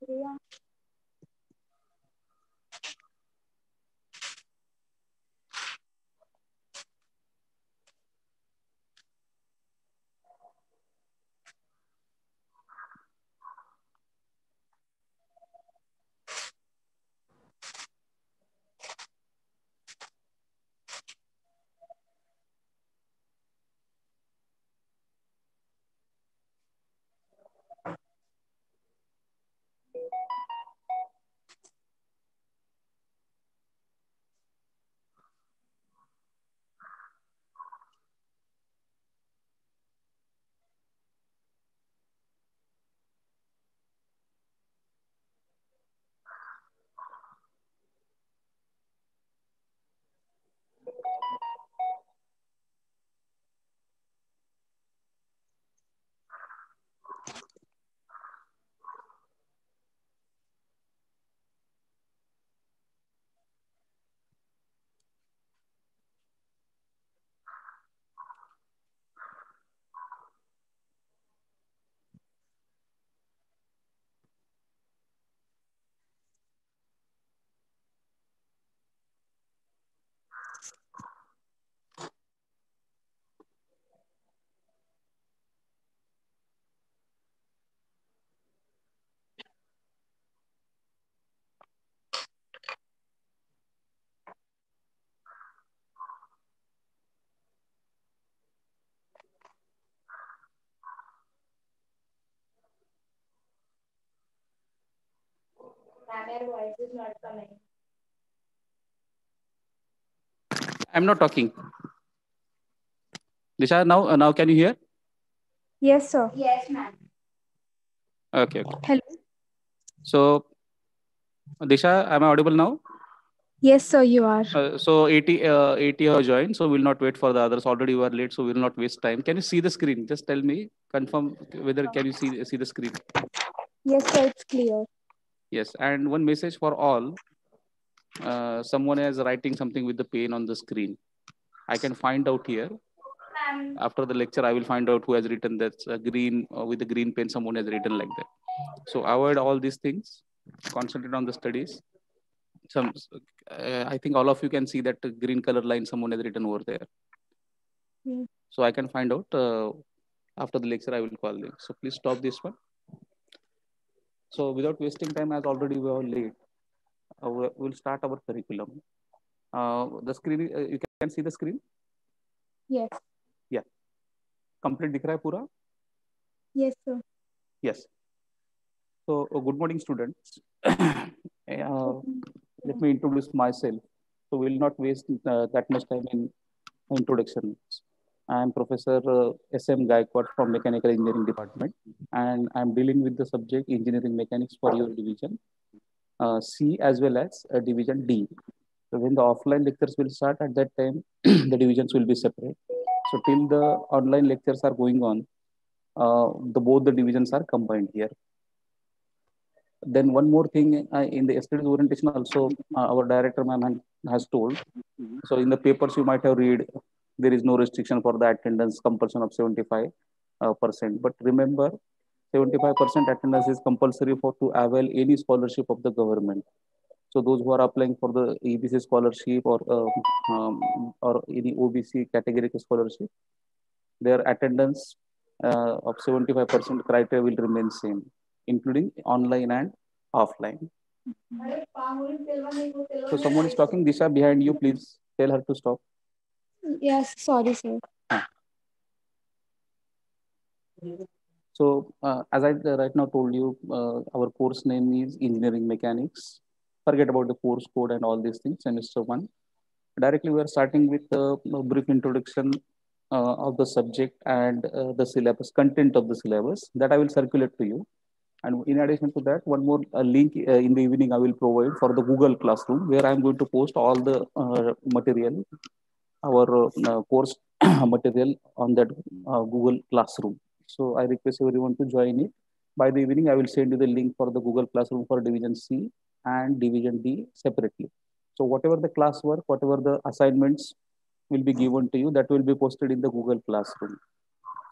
Yeah. Voice is not coming. I'm not talking. Disha, now can you hear? Yes, sir. Yes, ma'am. Okay, okay. Hello. So Disha, am I audible now? Yes, sir, you are. So 80 have joined, so we'll not wait for the others. Already you are late, so we'll not waste time. Can you see the screen? Just tell me, confirm whether can you see the screen? Yes, sir, it's clear. Yes, and one message for all. Someone is writing something with the pen on the screen. I can find out here. After the lecture, I will find out who has written that green with the green pen. Someone has written like that. So avoid all these things. Concentrate on the studies. Some, I think all of you can see that green color line someone has written over there. Yes. So I can find out after the lecture. I will call them. So please stop this one. So without wasting time, as already we are late, we'll start our curriculum. The screen, you can see the screen. Yes. Yeah, complete दिख रहा है पूरा? Yes, sir. Yes. So good morning, students. Good uh, morning, Let sir. me introduce myself. So we'll not waste that much time in introduction. I am Professor S.M. Gaikwad from Mechanical Engineering Department, and I'm dealing with the subject Engineering Mechanics for your division C as well as Division D. So when the offline lectures will start at that time, the divisions will be separate. So till the online lectures are going on, the both the divisions are combined here. Then one more thing in the yesterday's orientation also, our director ma'am has told. So in the papers you might have read there is no restriction for the attendance compulsion of 75 percent. But remember, 75% attendance is compulsory for to avail any scholarship of the government. So those who are applying for the EBC scholarship or any OBC category scholarship, their attendance of 75% criteria will remain same, including online and offline. So someone is talking, Disha, behind you. Please tell her to stop. Yes, sorry, sir. So as I right now told you, our course name is Engineering Mechanics. Forget about the course code and all these things. Semester one. Directly, we are starting with a brief introduction of the subject and the syllabus, content of the syllabus that I will circulate to you. And in addition to that, one more link in the evening I will provide for the Google Classroom, where I am going to post all the material, our course material on that Google Classroom. So I request everyone to join it. By the evening, I will send you the link for the Google Classroom for Division C and Division D separately. So whatever the classwork, whatever the assignments will be given to you, that will be posted in the Google Classroom.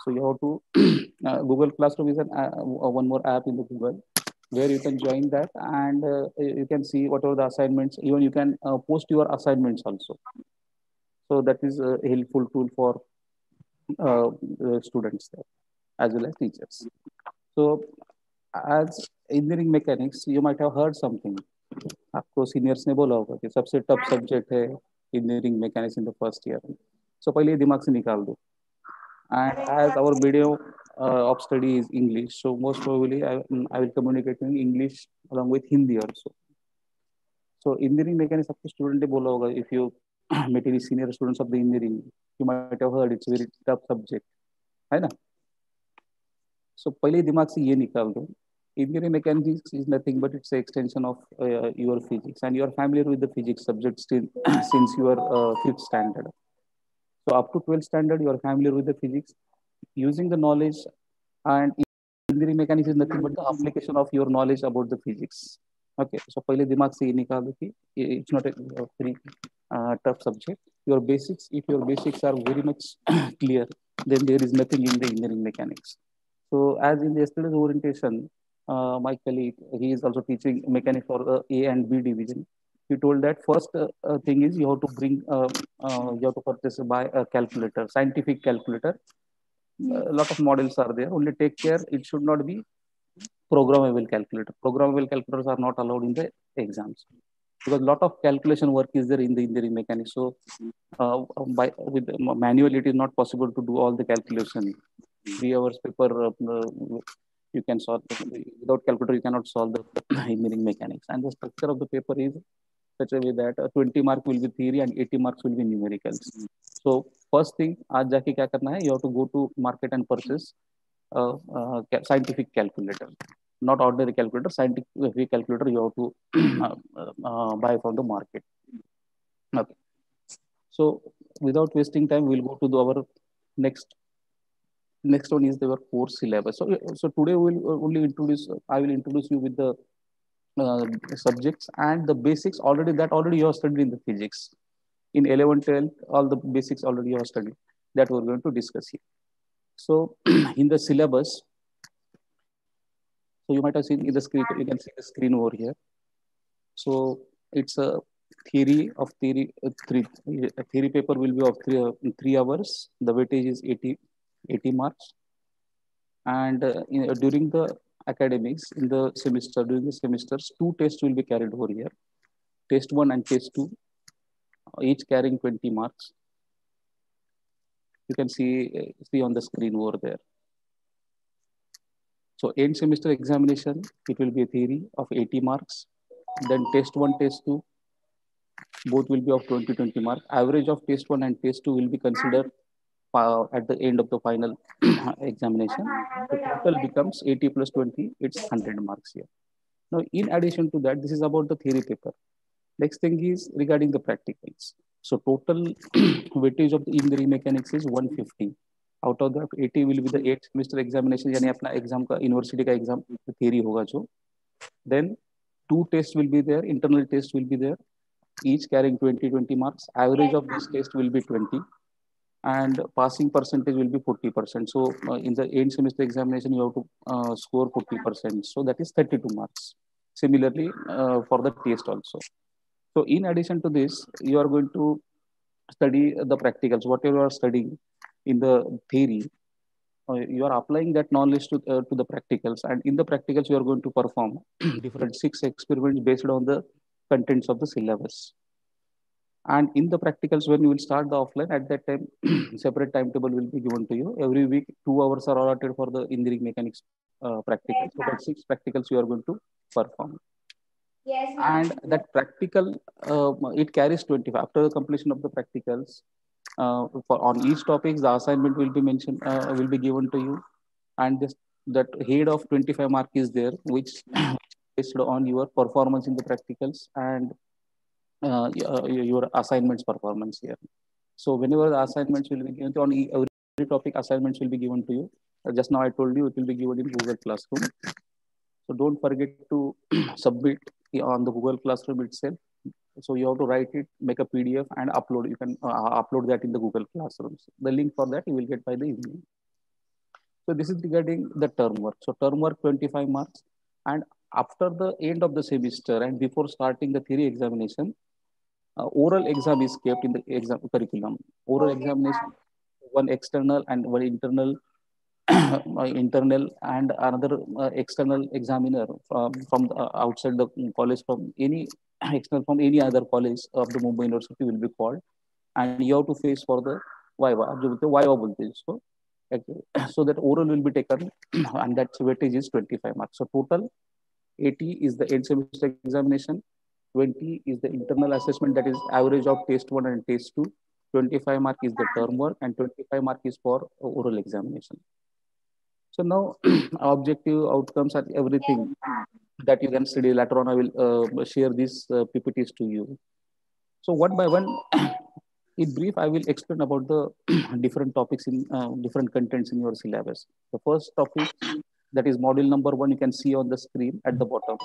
So you have to Google Classroom is one more app in the Google. where you can join that, and you can see whatever the assignments. Even you can post your assignments also. So that is a helpful tool for students there, as well as teachers. So as engineering mechanics, you might have heard something. आपको seniors ने बोला होगा कि सबसे tough subject है engineering mechanics in the first year. So पहले ये दिमाग से निकाल दो. And as our medium of study is English, so most probably I will communicate in English along with Hindi also. So engineering mechanics आपको student ने बोला होगा, if you meet any senior students of the engineering, you might have heard it's a very tough subject, है ना? So पहले दिमाग से ये निकाल दो. Engineering mechanics is nothing but it's an extension of your physics, and you are familiar with the physics subject still since your fifth standard. So up to 12th standard, you are familiar with the physics, using the knowledge, and engineering mechanics is nothing but the application of your knowledge about the physics. Okay, so पहले दिमाग से ये निकाल दो कि it's not a very tough subject. Your basics, if your basics are very much clear, then there is nothing in the engineering mechanics. So as in yesterday's orientation, my colleague, he is also teaching mechanics for the A and B division. He told that first thing is you have to bring, you have to purchase buy a calculator, scientific calculator. Yes. A lot of models are there. Only take care it should not be programmable calculator. Programmable calculators are not allowed in the exams because a lot of calculation work is there in the engineering mechanics. So by with manual, it is not possible to do all the calculation. 3 hours paper you can solve without calculator. You cannot solve the engineering mechanics. And the structure of the paper is such a way that 20 mark will be theory and 80 marks will be numericals. So first thing, आज जाके क्या करना है? You have to go to market and purchase scientific calculator, not ordinary calculator. Scientific calculator you have to buy from the market. Okay. So without wasting time, we'll go to our next one is our course syllabus. So today we'll only introduce. I will introduce you with the subjects and the basics already you have studied in the physics in 11 12, all the basics already you have studied, that we're going to discuss here. So in the syllabus, so you might have seen in the screen, you can see the screen over here. So it's a theory paper will be of 3 hours. The weightage is 80 marks. And during the academics, during the semesters, 2 tests will be carried over here. Test 1 and test 2, each carrying 20 marks. You can see on the screen over there. So end semester examination, it will be a theory of 80 marks. Then test 1, test 2, both will be of 20 marks. Average of test 1 and test 2 will be considered at the end of the final examination. The total becomes 80 plus 20, it's 100 marks here. Now, in addition to that, this is about the theory paper. Next thing is regarding the practicals. So total weightage of the engineering mechanics is 150. Out of that, 80 will be the 8th semester examination, यानी अपना exam का university का exam theory होगा जो. Then 2 tests will be there, internal test will be there, each carrying 20 marks. Average of this test will be 20, and passing percentage will be 40%. So in the end semester examination, you have to score 40%. So that is 32 marks. Similarly, for the test also. So in addition to this, you are going to study the practicals. Whatever you are studying in the theory, you are applying that knowledge to the practicals. And in the practicals, you are going to perform different 6 experiments based on the contents of the syllabus. And in the practicals, when you will start the offline, at that time, separate timetable will be given to you. Every week, 2 hours are allotted for the engineering mechanics practicals. So that 6 practicals you are going to perform. Yes, and that practical, it carries 25. After the completion of the practicals, on each topic, the assignment will be mentioned, will be given to you. And that head of 25 mark is there, which based on your performance in the practicals and your assignments performance here. So whenever the assignments will be given on every topic, assignments will be given to you. Just now I told you it will be given in Google Classroom. So don't forget to submit on the Google Classroom itself. So you have to write it, make a PDF and upload. You can upload that in the Google Classroom. The link for that you will get by the evening. So this is regarding the term work. So term work 25 marks, and after the end of the semester and before starting the theory examination, oral exam is kept in the exam curriculum. Oral examination, one external and one internal, internal and another external examiner from the, outside the college, from any external from any other college of the Mumbai University will be called, and you have to face for the viva. The viva bolte isko. So that oral will be taken and that weightage is 25 marks. So total 80 is the end semester examination, 20 is the internal assessment, that is average of test 1 and test 2, 25 mark is the term work, and 25 mark is for oral examination. So now objective outcomes are everything that you can study later on. I will share these PPTs to you. So one by one, in brief, I will explain about the different topics in different contents in your syllabus. The first topic, that is module number 1, you can see on the screen at the bottom.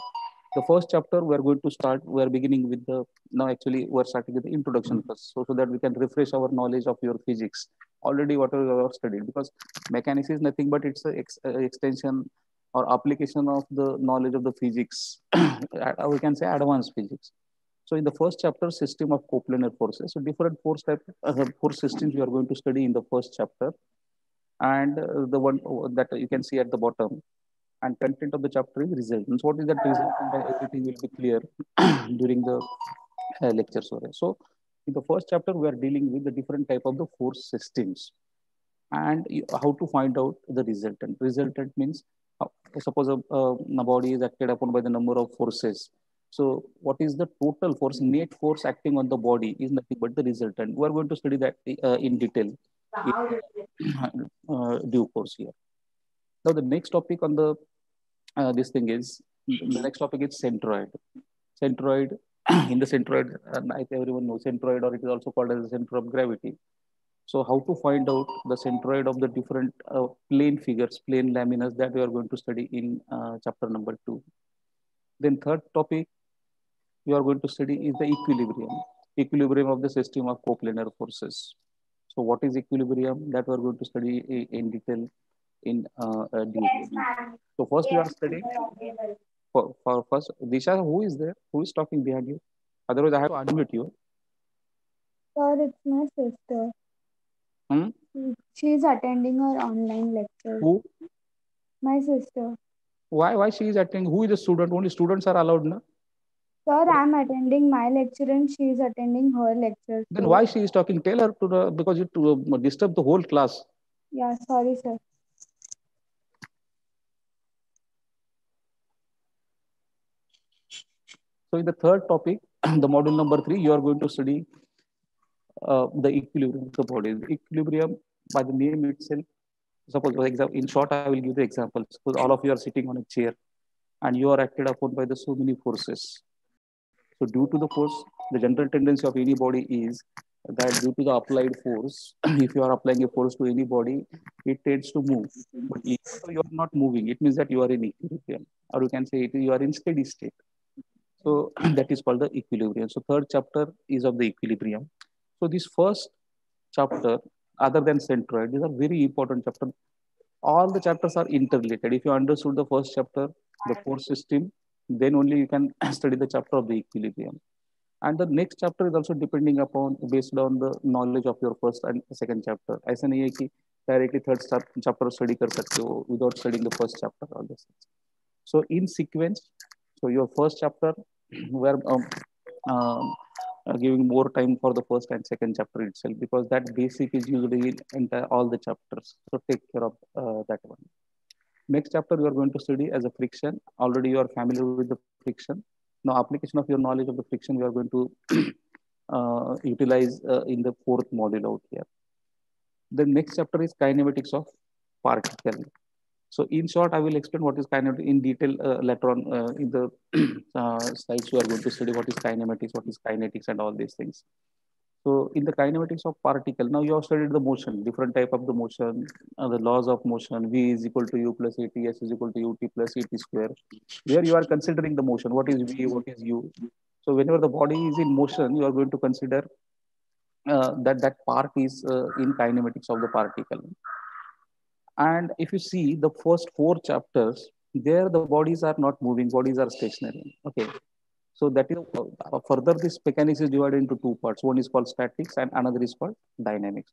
The first chapter we are going to start, we are beginning with the, now actually we're starting with the introduction first, so that we can refresh our knowledge of your physics, already whatever you have studied, because mechanics is nothing but it's a extension or application of the knowledge of the physics. We can say advanced physics. So in the first chapter, system of coplanar forces, so different force systems you are going to study in the first chapter, and the one that you can see at the bottom, and content of the chapter is resultants. What is that resultant? And everything will be clear during the lecture. Sorry. So in the first chapter, we are dealing with the different type of the force systems, and how to find out the resultant. Resultant means, suppose a body is acted upon by the number of forces. So what is the total force, net force acting on the body is nothing but the resultant. We are going to study that in detail in due course here. Now the next topic on the this thing is, the next topic is centroid. Centroid, in the centroid, I think everyone knows centroid, or it is also called as the center of gravity. So how to find out the centroid of the different plane figures, plane laminas, that we are going to study in chapter number 2. Then third topic we are going to study is the equilibrium. Equilibrium of the system of coplanar forces. So what is equilibrium? That we are going to study in detail in due course. So first we are studying for first, Disha, who is there? Who is talking behind you? Otherwise, I have to unmute you. Sir, it's my sister. Hmm? She's attending her online lecture. Who? My sister. Why she is attending? Who is the student? Only students are allowed, na? Sir, I'm attending my lecture and she's attending her lecture. Then why she is talking? Tell her to the, because it disturb the whole class. Yeah, sorry, sir. So in the third topic, the module number 3, you are going to study the equilibrium of the body. The equilibrium, by the name itself, suppose for example, in short, I will give the example. Suppose all of you are sitting on a chair and you are acted upon by the so many forces. So due to the force, the general tendency of any body is that due to the applied force, if you are applying a force to any body, it tends to move. But if you are not moving, it means that you are in equilibrium, or you can say you are in steady state. So that is called the equilibrium. So third chapter is of the equilibrium. So this first chapter, other than centroid, these are very important chapter. All the chapters are interrelated. If you understood the first chapter, the force system, then only you can study the chapter of the equilibrium. And the next chapter is also depending upon, based on the knowledge of your first and second chapter. ऐसा नहीं है कि directly third chapter study कर सकते हो without studying the first chapter. All this. So in sequence, so your first chapter, where giving more time for the first and second chapter itself, because that basic is usually in all the chapters. So take care of that one. Next chapter you are going to study as a friction. Already you are familiar with the friction. Now application of your knowledge of the friction we are going to utilize in the fourth module out here. The next chapter is kinematics of particle. So in short, I will explain what is kinematics in detail later on in the slides. We are going to study what is kinematics, what is kinetics, and all these things. So in the kinematics of particle, now you have studied the motion, different type of the motion, the laws of motion. V is equal to U plus AT, S is equal to UT plus AT square. Where you are considering the motion, what is V, what is U. So whenever the body is in motion, you are going to consider that part is in kinematics of the particle. And if you see the first 4 chapters, there the bodies are not moving, bodies are stationary. Okay, so that is further this mechanics is divided into two parts. One is called statics and another is called dynamics.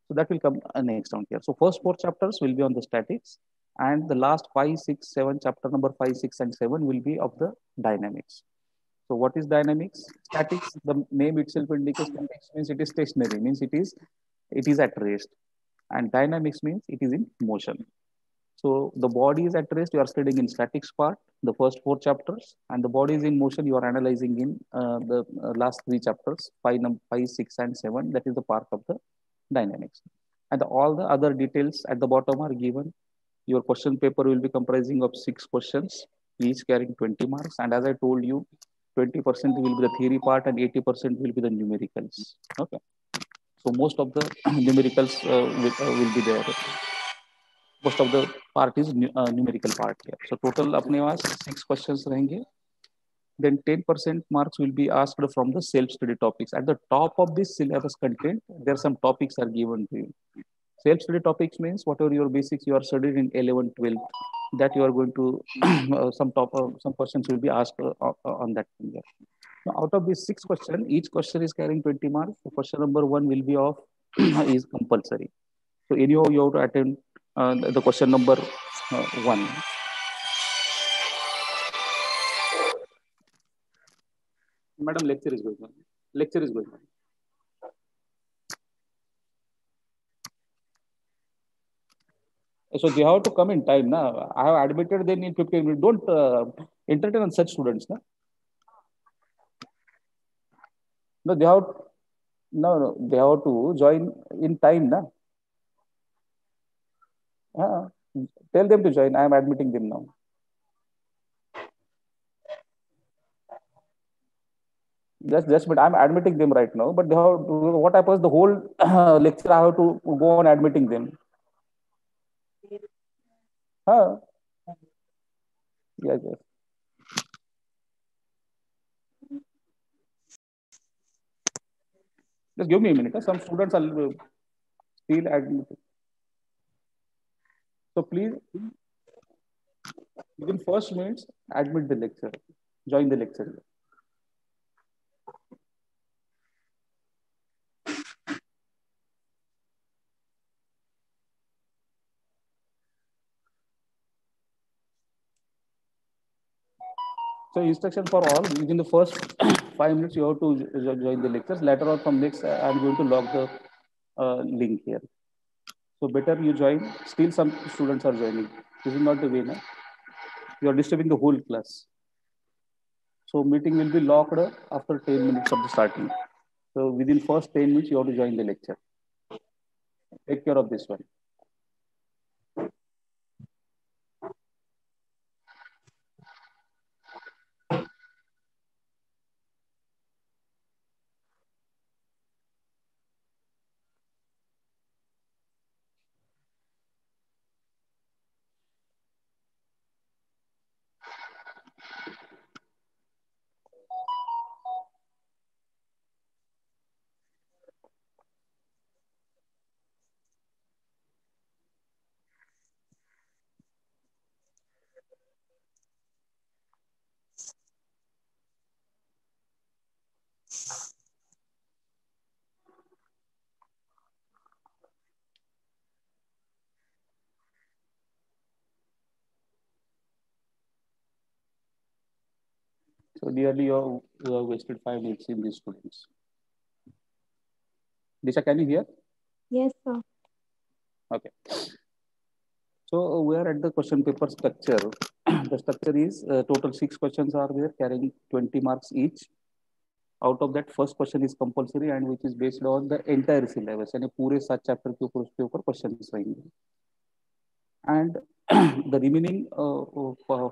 So that will come next down here. So first four chapters will be on the statics, and the last five, six, seven, chapter number five, six, and seven will be of the dynamics. So what is dynamics? Statics, the name itself indicates statics means it is stationary, means it is at rest. And dynamics means it is in motion. So the body is at rest, you are studying in statics part, the first four chapters, and the body is in motion, you are analyzing in the last three chapters, five, six, and seven. That is the part of the dynamics. And all the other details at the bottom are given. Your question paper will be comprising of six questions, each carrying 20 marks. And as I told you, 20% will be the theory part and 80% will be the numericals. Okay. So most of the numericals will be there. Most of the part is numerical part here. So total अपने पास six questions रहेंगे. Then 10% marks will be asked from the self-study topics. At the top of this syllabus content, there are some topics are given to you. Self-study topics means whatever your basics you are studied in 11, 12, that you are going to some questions will be asked on that thing there. Now, out of these six questions, each question is carrying 20 marks. So question number one will be of is compulsory. So anyhow, you have to attend the question number one. Madam, lecture is going on. Lecture is going on. So they have to come in time. Na? I have admitted them in 15 minutes. Don't entertain on such students. Na? No, they have no, they have to join in time. Na? Uh, tell them to join. I am admitting them now. Just, but I'm admitting them right now. But they have to, what happens? The whole lecture I have to go on admitting them. Huh? Yes, yes. Just give me a minute. Some students are still admitted. So please, within first minutes, admit the lecture, join the lecture. So instruction for all, within the first 5 minutes, you have to join the lectures. Later on from next, I'm going to log the link here. So better you join. Still some students are joining. This is not the way. Na? You are disturbing the whole class. So meeting will be locked after 10 minutes of the starting. So within first 10 minutes, you have to join the lecture. Take care of this one. So nearly you have wasted 5 minutes in these students. Disha, can you hear? Yes, sir. Okay. So we are at the question paper structure. The structure is total six questions are there carrying 20 marks each. Out of that, first question is compulsory and which is based on the entire syllabus. यानी पूरे 7 chapter के ऊपर questions रहेंगे. And the remaining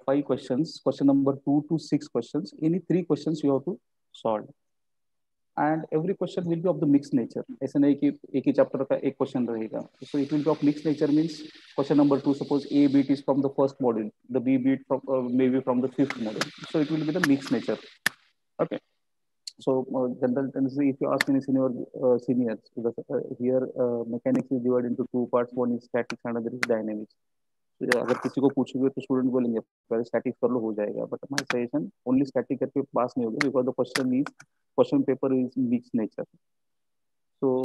five questions, question number 2 to 6 questions, any three questions you have to solve. And every question will be of the mixed nature. ऐसे नहीं कि एक ही chapter का एक question रहेगा. So it will be of mixed nature means question number 2, suppose A bit is from the first module, the B bit from maybe from the fifth module. So it will be the mixed nature. Okay. So general tendency, if you ask any seniors, here mechanics is divided into two parts. One is statics, another is dynamics. अगर किसी को पूछोगे तो student बोलेंगे पहले static कर लो हो जाएगा, but my suggestion only static करके पास नहीं होगा, because the question paper is mix nature. So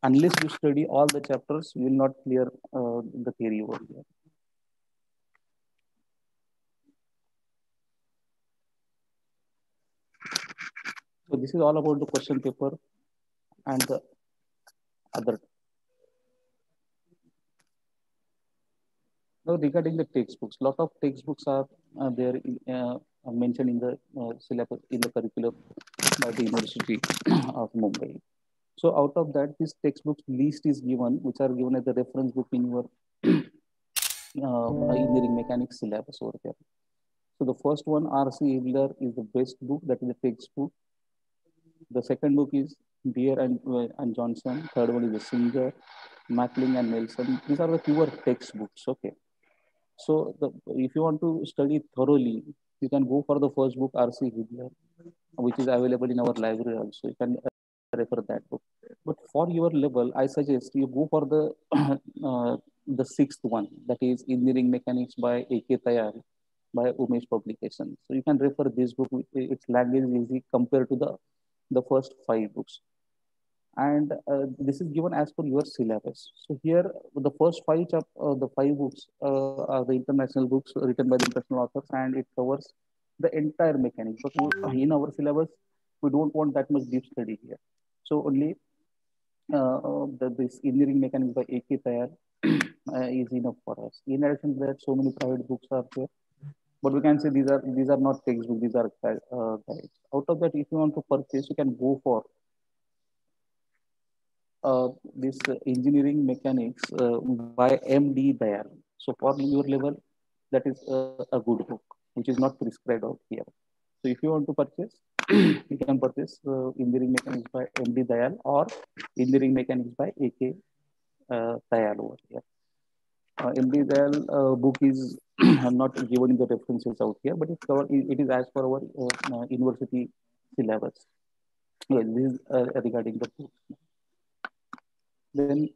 unless you study all the chapters, you will not clear the theory over here. So this is all about the question paper and the other. Now regarding the textbooks, lot of textbooks are there mentioned in the syllabus in the curriculum by the University of Mumbai. So out of that, this textbook list is given, which are given as the reference book in your engineering mechanics syllabus over there. So the first one, R.C. Hibbeler, is the best book. That is the textbook. The second book is Beer and Johnson. Third one is the Singer, Mackling and Nelson. These are the pure textbooks. Okay. So if you want to study thoroughly, you can go for the first book, R.C. Hibbeler, which is available in our library also. You can refer that book. But for your level, I suggest you go for the the sixth one, that is Engineering Mechanics by A.K. Tayar by Umesh Publications. So you can refer this book. Its language is easy compared to the first five books. And this is given as per your syllabus. So here, the first the five books are the international books written by the international authors, and it covers the entire mechanics. But in our syllabus, we don't want that much deep study here. So only this engineering mechanics by A.K. Tayar is enough for us. In addition to that, so many private books are there, but we can say these are not textbooks; these are guides. Out of that, if you want to purchase, you can go for this engineering mechanics by M.D. Dayal. So for your level, that is a good book, which is not prescribed out here. So if you want to purchase, you can purchase engineering mechanics by M.D. Dayal or engineering mechanics by A.K. Dayal over here. MD Dayal book is not given in the references out here, but it is as per our university syllabus. Yes, this is regarding the book. Then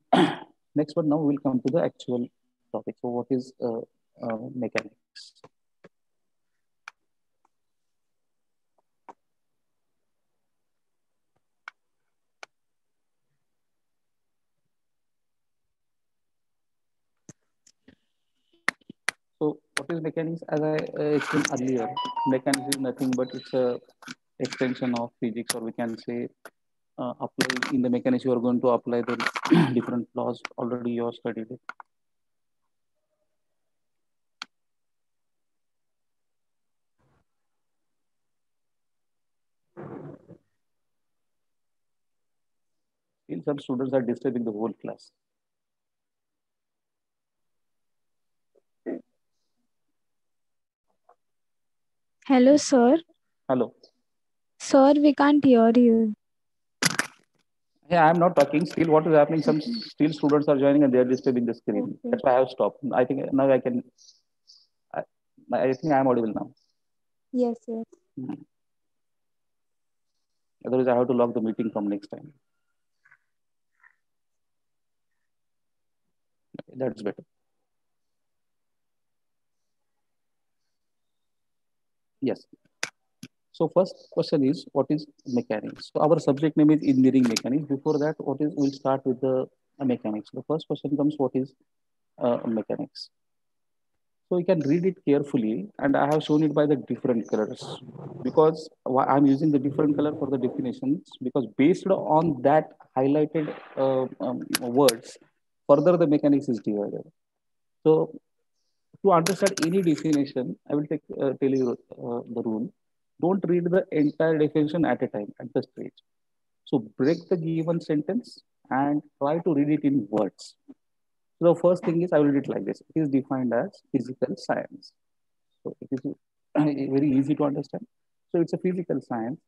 next one, now we'll come to the actual topic. So what is mechanics? So what is mechanics? As I explained earlier, mechanics is nothing but it's a extension of physics, or we can say apply in the mechanics. You are going to apply the different laws already you have studied it. Still, some students are disturbing the whole class. Hello, sir. Hello. Sir, we can't hear you. Yeah, I'm not talking. Still, what is happening? Some Okay. still students are joining and they are disturbing the screen. Okay. That's why I have stopped. I think now I can. I, I think I'm audible now. Yes, yes. Hmm. Otherwise, I have to log the meeting from next time. Okay, that's better. Yes. So first question is, what is mechanics? So our subject name is engineering mechanics. Before that, we'll start with the mechanics. The first question comes, what is mechanics? So you can read it carefully, and I have shown it by the different colors, because why I'm using the different color for the definitions, because based on that highlighted words, further the mechanics is divided. So to understand any definition, I will tell you the rule. Don't read the entire definition at a time at the stage. So break the given sentence and try to read it in words. So the first thing is, I will read it like this. It is defined as physical science. So it is very easy to understand. So it's a physical science,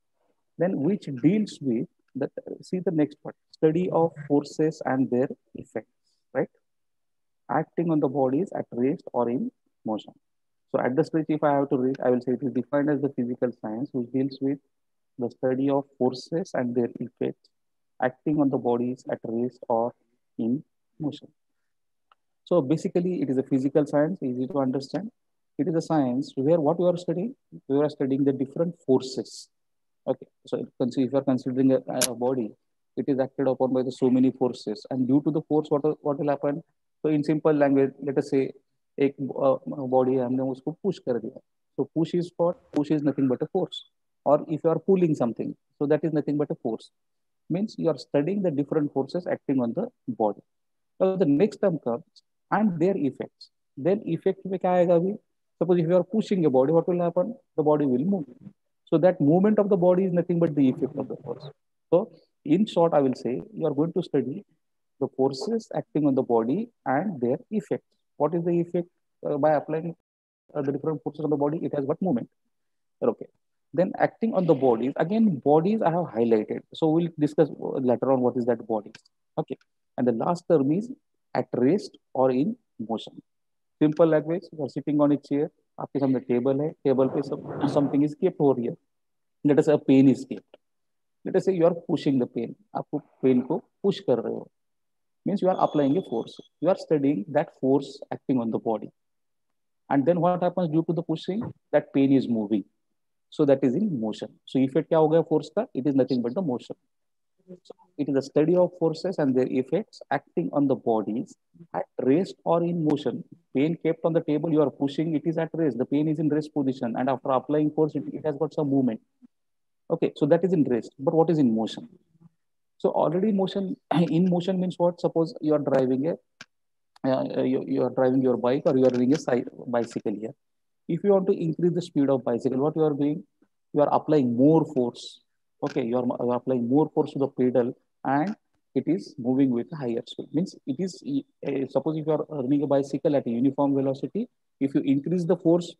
then which deals with the, see the next part, study of forces and their effects, right? Acting on the bodies at rest or in motion. So at the stage, if I have to read, I will say it is defined as the physical science which deals with the study of forces and their effects acting on the bodies at rest or in motion. So basically, it is a physical science, easy to understand. It is a science where what you are studying, you are studying the different forces. Okay, so if you are considering a body, it is acted upon by the so many forces, and due to the force, what will happen? So in simple language, let us say, एक body है हमने उसको push कर दिया. So push is nothing but a force. Or if you are pulling something, so that is nothing but a force. Means you are studying the different forces acting on the body. Now the next term comes and their effects. Then effect में क्या आएगा अभी? Suppose if you are pushing a body, what will happen? The body will move. So that movement of the body is nothing but the effect of the force. So in short, I will say you are going to study the forces acting on the body and their effects. What is the effect by applying the different forces on the body? It has what movement. Okay. Then acting on the bodies, again, bodies I have highlighted. So we'll discuss later on what is that body. Okay. And the last term is at rest or in motion. Simple language, you are sitting on a chair, आपके सामने table है, table पे सब something is kept हो रही है. Let us say a pain is kept. Let us say you are pushing the pain. आपको pen को push कर रहे हो. Means you are applying a force. You are studying that force acting on the body. And then what happens due to the pushing? That pain is moving. So that is in motion. So effect क्या हो गया force का? It is nothing but the motion. So it is a study of forces and their effects acting on the bodies at rest or in motion. Pain kept on the table, you are pushing, it is at rest. The pain is in rest position, and after applying force, it has got some movement. Okay, so that is in rest. But what is in motion? So already motion in motion means what? Suppose you are driving you are driving your bike or you are doing a bicycle here. If you want to increase the speed of bicycle, what you are doing? You are applying more force. Okay, you are applying more force to the pedal, and it is moving with a higher speed. Means it is suppose if you are running a bicycle at a uniform velocity, if you increase the force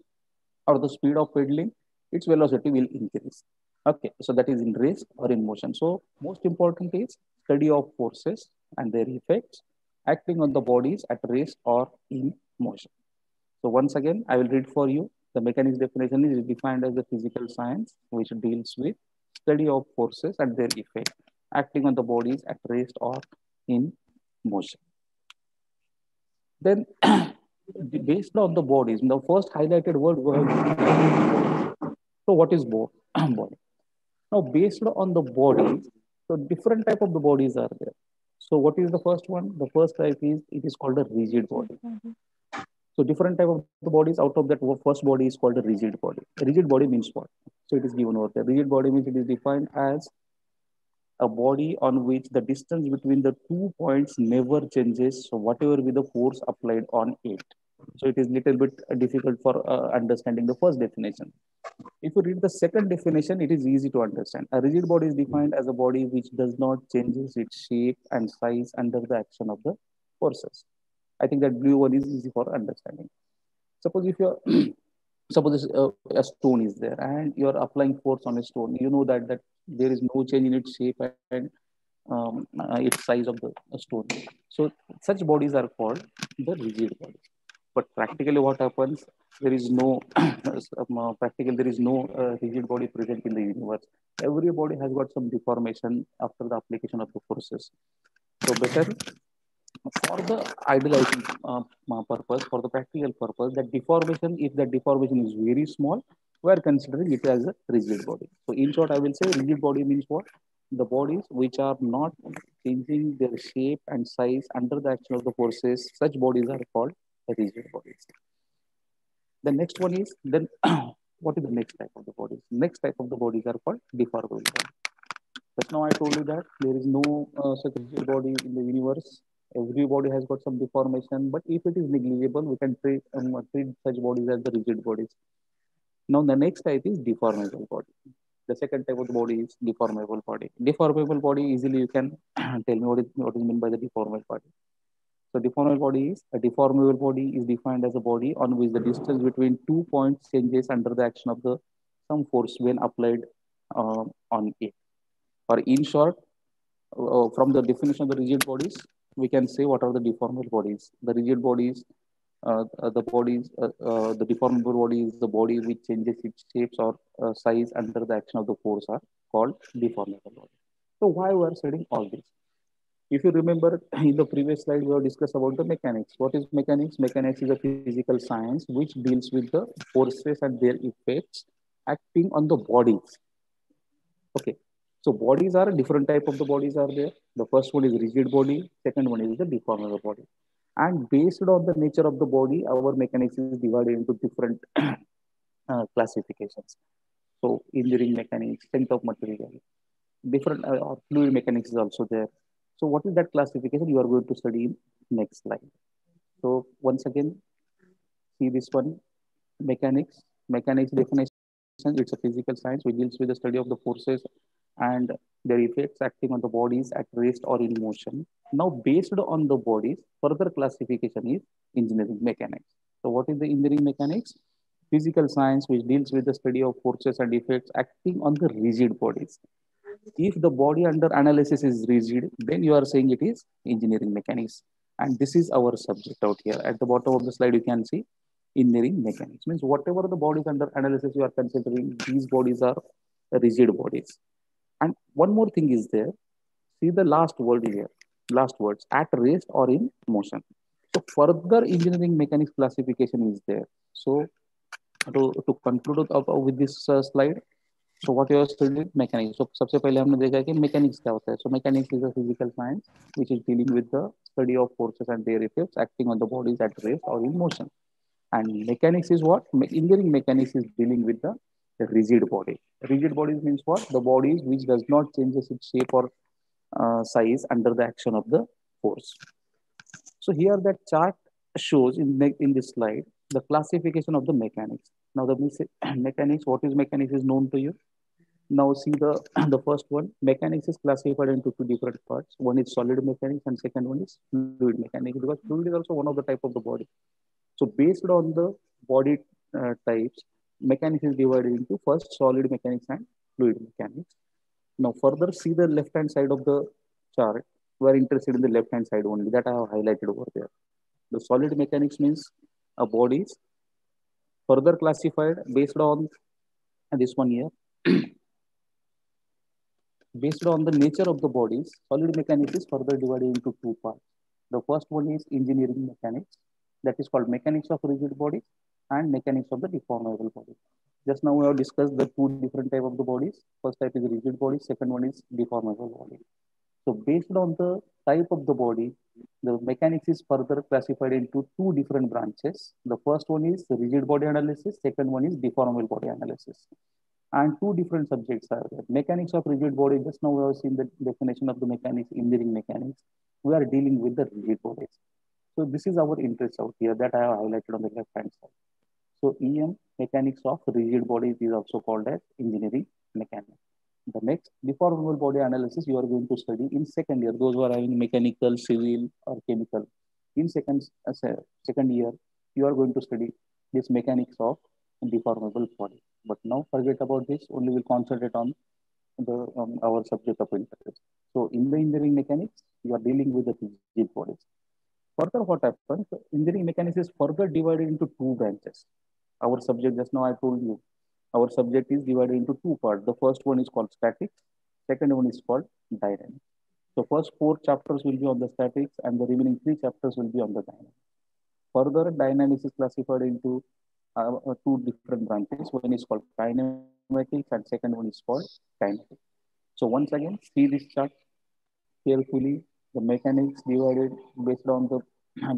or the speed of pedaling, its velocity will increase. Okay, so that is in rest or in motion. So most important is study of forces and their effects acting on the bodies at rest or in motion. So once again, I will read for you. The mechanics definition is defined as a physical science which deals with study of forces and their effect acting on the bodies at rest or in motion. Then based on the bodies, the first highlighted word was so what is body? Now based on the bodies, so different type of the bodies are there. So what is the first one? The first type is it is called a rigid body. So different type of the bodies. Out of that, first body is called a rigid body. A rigid body means what? So it is given over there. Rigid body means it is defined as a body on which the distance between the 2 points never changes, so whatever be the force applied on it. So it is little bit difficult for understanding the first definition. If you read the second definition, it is easy to understand. A rigid body is defined as a body which does not changes its shape and size under the action of the forces. I think that blue one is easy for understanding. Suppose if you're suppose a stone is there and you're applying force on a stone, you know that there is no change in its shape and its size of the stone. So such bodies are called the rigid bodies. But practically, what happens? There is no practical. There is no rigid body present in the universe. Every body has got some deformation after the application of the forces. So better for the idealizing purpose, for the practical purpose, that deformation, if that deformation is very small, we are considering it as a rigid body. So in short, I will say rigid body means what? The bodies which are not changing their shape and size under the action of the forces, such bodies are called rigid bodies. The next one is then what is the next type of the bodies? Next type of the bodies are called deformable bodies. Just now I told you that there is no such rigid body in the universe. Every body has got some deformation, but if it is negligible, we can treat such bodies as the rigid bodies. Now the next type is deformable body. The second type of the body is deformable body. Deformable body, easily you can tell me what is meant by the deformable body. So deformable body is a deformable body is defined as a body on which the distance between 2 points changes under the action of the some force when applied on it. Or in short, from the definition of the rigid bodies, we can say what are the deformable bodies. The rigid bodies, the deformable body is the body which changes its shapes or size under the action of the force are called deformable body. So why we are studying all this? If you remember in the previous slide, we have discussed about the mechanics. What is mechanics? Mechanics is a physical science which deals with the forces and their effects acting on the bodies. Okay. So bodies are different type of the bodies are there. The first one is rigid body. Second one is the deformable body. And based on the nature of the body, our mechanics is divided into different classifications. So engineering mechanics, strength of material, different fluid mechanics is also there. So what is that classification you are going to study in next slide? So once again, see this one, mechanics. Mechanics definition, it's a physical science which deals with the study of the forces and their effects acting on the bodies at rest or in motion. Now, based on the bodies, further classification is engineering mechanics. So what is the engineering mechanics? Physical science which deals with the study of forces and effects acting on the rigid bodies. If the body under analysis is rigid, then you are saying it is engineering mechanics. And this is our subject out here. At the bottom of the slide, you can see engineering mechanics. Means whatever the bodies under analysis you are considering, these bodies are rigid bodies. And one more thing is there. See the last word here. Last words, at rest or in motion. So further engineering mechanics classification is there. So to conclude with this slide, so what you have studied mechanics. So सबसे पहले हमने देखा कि mechanics क्या होता है. So mechanics is a physical science which is dealing with the study of forces and their effects acting on the bodies at rest or in motion. And mechanics is what? Engineering mechanics is dealing with the rigid body. Rigid bodies means what? The bodies which does not changes its shape or size under the action of the force. So here that chart shows in this slide the classification of the mechanics. Now the mechanics, what is mechanics is known to you. Now see the the first one. Mechanics is classified into two different parts. One is solid mechanics and second one is fluid mechanics, because fluid is also one of the type of the body. So based on the body types, mechanics is divided into first solid mechanics and fluid mechanics. Now further see the left hand side of the chart. We are interested in the left hand side only that I have highlighted over there. The solid mechanics means a bodies further classified based on this one here. Based on the nature of the bodies, solid mechanics is further divided into two parts. The first one is engineering mechanics, that is called mechanics of rigid bodies and mechanics of the deformable bodies. Just now we have discussed the two different type of the bodies. First type is rigid body, second one is deformable body. So based on the type of the body, the mechanics is further classified into two different branches. The first one is rigid body analysis, second one is deformable body analysis. And two different subjects are there. Mechanics of rigid body, just now we have seen the definition of the mechanics, engineering mechanics. We are dealing with the rigid bodies. So this is our interest out here that I have highlighted on the left hand side. So EM, mechanics of rigid bodies, is also called as engineering mechanics. The next, deformable body analysis, you are going to study in second year. Those who are having mechanical, civil, or chemical. In second year, you are going to study this mechanics of deformable body. But now forget about this. Only will concentrate on the our subject of interest. So in the engineering mechanics, you are dealing with the rigid bodies. Further, what happens? Engineering mechanics is further divided into two branches. Our subject, just now I told you, our subject is divided into two parts. The first one is called statics, second one is called dynamics. So first four chapters will be on the statics and the remaining three chapters will be on the dynamics. Further, dynamics is classified into two different branches. One is called kinematics and second one is called kinetics. So once again, see this chart carefully. The mechanics divided based on the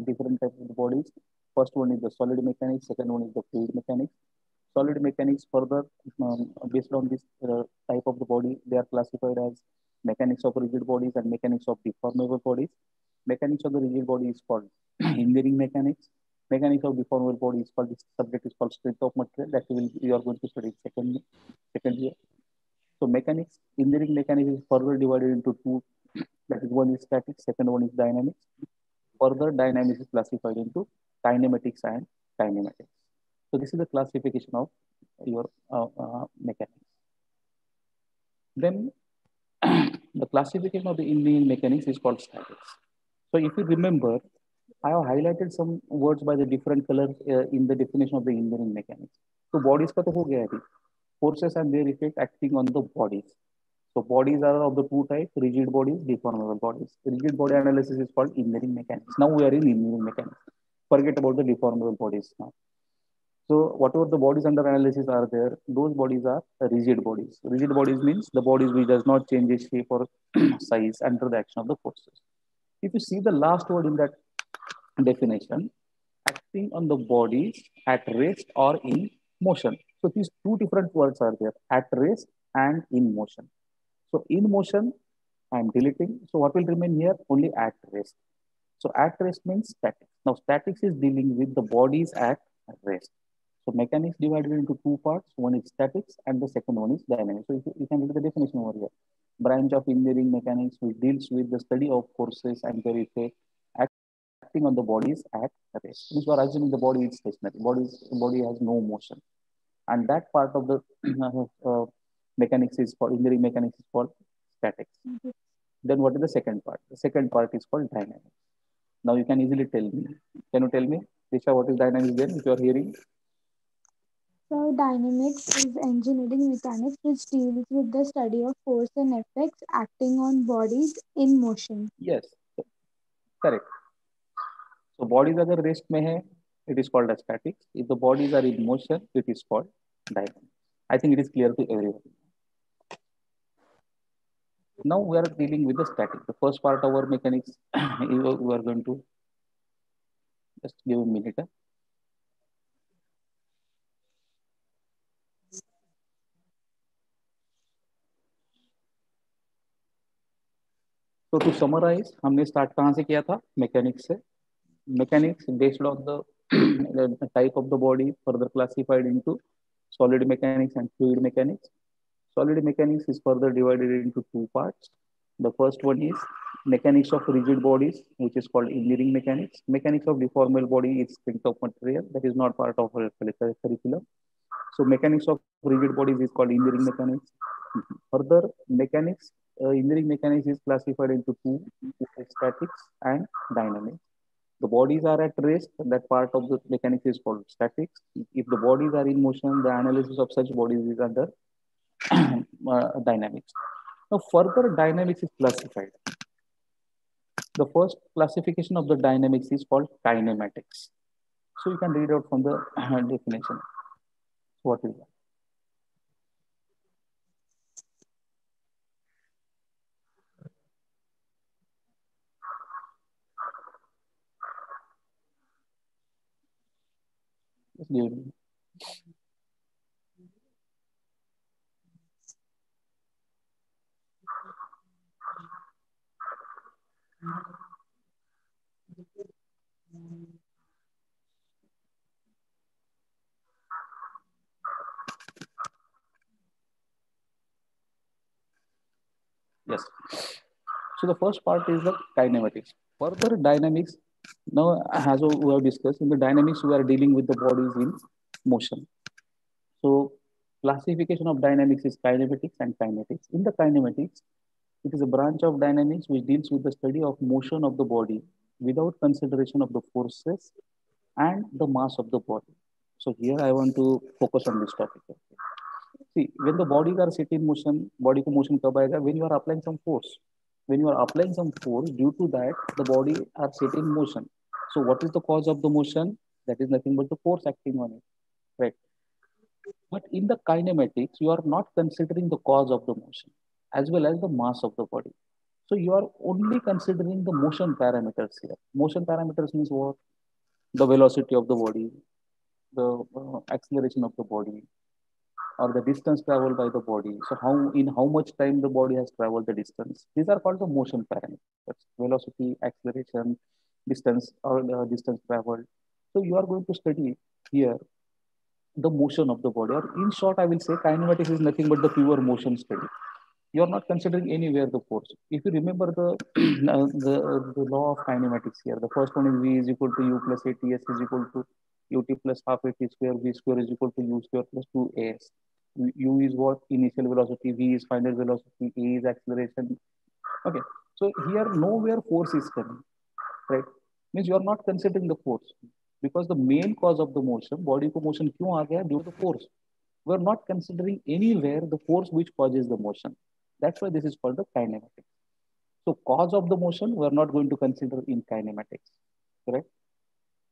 different types of bodies. First one is the solid mechanics, second one is the fluid mechanics. Solid mechanics further based on this type of the body, they are classified as mechanics of rigid bodies and mechanics of deformable bodies. Mechanics of the rigid body is called engineering mechanics. Mechanics of deformable body is called, this subject is called strength of material, that you are going to study second year. So mechanics, engineering mechanics is further divided into two. That is one is static, second one is dynamics. Further, dynamics is classified into kinematics and kinematics. So this is the classification of your mechanics. Then the classification of the engineering mechanics is called statics. So if you remember, I have highlighted some words by the different colors in the definition of the engineering mechanics. So bodies का तो हो गया अभी. Forces and their effect acting on the bodies. So bodies are of the two types, rigid bodies, deformable bodies. Rigid body analysis is called engineering mechanics. Now we are in engineering mechanics. Forget about the deformable bodies now. So whatever the bodies under analysis are there, those bodies are rigid bodies. Rigid bodies means the bodies which does not change its shape or size under the action of the forces. If you see the last word in that definition, acting on the body at rest or in motion. So these two different words are there, at rest and in motion. So in motion, I'm deleting. So what will remain here? Only at rest. So at rest means static. Now statics is dealing with the bodies at rest. So mechanics divided into two parts. One is statics and the second one is dynamics. So you can read the definition over here. Branch of engineering mechanics which deals with the study of forces and their effect acting on the bodies at rest. Means you are assuming the body is stationary. Body has no motion. And that part of the mechanics is called engineering mechanics is called statics. Then what is the second part? The second part is called dynamics. Now you can easily tell me. Can you tell me, Disha, what is dynamics then if you are hearing? So, dynamics is engineering mechanics which deals with the study of force and effects acting on bodies in motion. Yes, correct. So bodies अगर rest में है, it is called as statics. If the bodies are in motion, it is called dynamics. I think it is clear to everyone. Now we are dealing with the static. The first part of our mechanics, we are going to just give a minute. So to summarize, हमने start कहाँ से किया था? Mechanics से. Mechanics based on the, the type of the body further classified into solid mechanics and fluid mechanics. Solid mechanics is further divided into two parts. The first one is mechanics of rigid bodies, which is called engineering mechanics. Mechanics of deformable body is strength of material that is not part of our curriculum. So mechanics of rigid bodies is called engineering mechanics. Further, mechanics, engineering mechanics is classified into two, statics and dynamics. The bodies are at rest, that part of the mechanics is called statics. If the bodies are in motion, the analysis of such bodies is under dynamics. Now, further dynamics is classified. The first classification of the dynamics is called kinematics. So you can read out from the definition. What is that? Just give me. Yes. So the first part is the kinematics. Further dynamics. Now, as we have discussed, in the dynamics, we are dealing with the bodies in motion. So classification of dynamics is kinematics and kinetics. In the kinematics, it is a branch of dynamics which deals with the study of motion of the body without consideration of the forces and the mass of the body. So here I want to focus on this topic. See, when the bodies are set in motion, body को motion कब आएगा? When you are applying some force. When you are applying some force, due to that, the body are set in motion. So what is the cause of the motion? That is nothing but the force acting on it, right? But in the kinematics, you are not considering the cause of the motion as well as the mass of the body. So you are only considering the motion parameters here. Motion parameters means what? The velocity of the body, the acceleration of the body, or the distance traveled by the body. So how much time the body has traveled the distance. These are called the motion parameters: velocity, acceleration, distance, or distance traveled. So you are going to study here the motion of the body. Or in short, I will say kinematics is nothing but the pure motion study. You are not considering anywhere the force. If you remember the law of kinematics here, the first one is V is equal to U plus ATS is equal to UT plus half AT square, V square is equal to U square plus 2AS. U is what? Initial velocity, V is final velocity, A is acceleration. Okay. So here nowhere force is coming, right? Means you are not considering the force because the main cause of the motion, body को motion क्यों आ गया? Due to the force. We are not considering anywhere the force which causes the motion. That's why this is called the kinematics. So cause of the motion, we are not going to consider in kinematics, correct?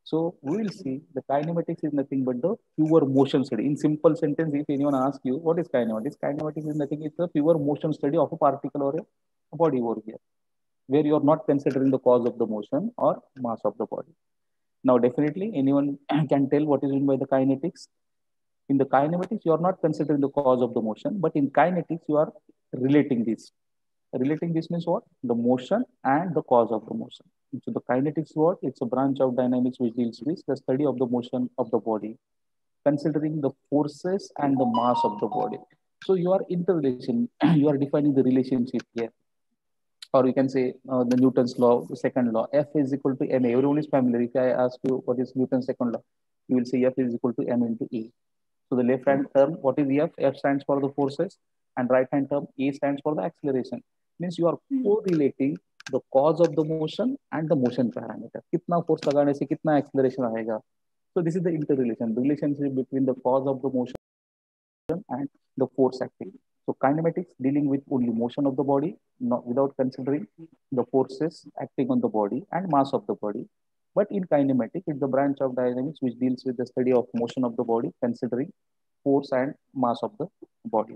So we will see the kinematics is nothing but the pure motion study. In simple sentence, if anyone asks you what is kinematics, kinematics is nothing. It's a pure motion study of a particle or a body over here, where you are not considering the cause of the motion or mass of the body. Now, definitely, anyone can tell what is meant by the kinetics. In the kinematics, you are not considering the cause of the motion, but in kinetics, you are relating this. Relating this means what? The motion and the cause of the motion. So the kinetics what? It's a branch of dynamics which deals with the study of the motion of the body, considering the forces and the mass of the body. So you are interrelation, you are defining the relationship here. Or you can say the Newton's law, the second law, F is equal to ma. Everyone is familiar. If I ask you what is Newton's second law, you will say F is equal to m into E. So the left hand term, what is F? F stands for the forces, and right hand term, A stands for the acceleration. Means you are Hmm. correlating the cause of the motion and the motion parameter. कितना force लगाने से कितना acceleration आएगा. So this is the interrelation, relationship between the cause of the motion and the force acting. So kinematics dealing with only motion of the body, not without considering the forces acting on the body and mass of the body. But in kinematics, it's the branch of dynamics which deals with the study of motion of the body, considering force and mass of the body.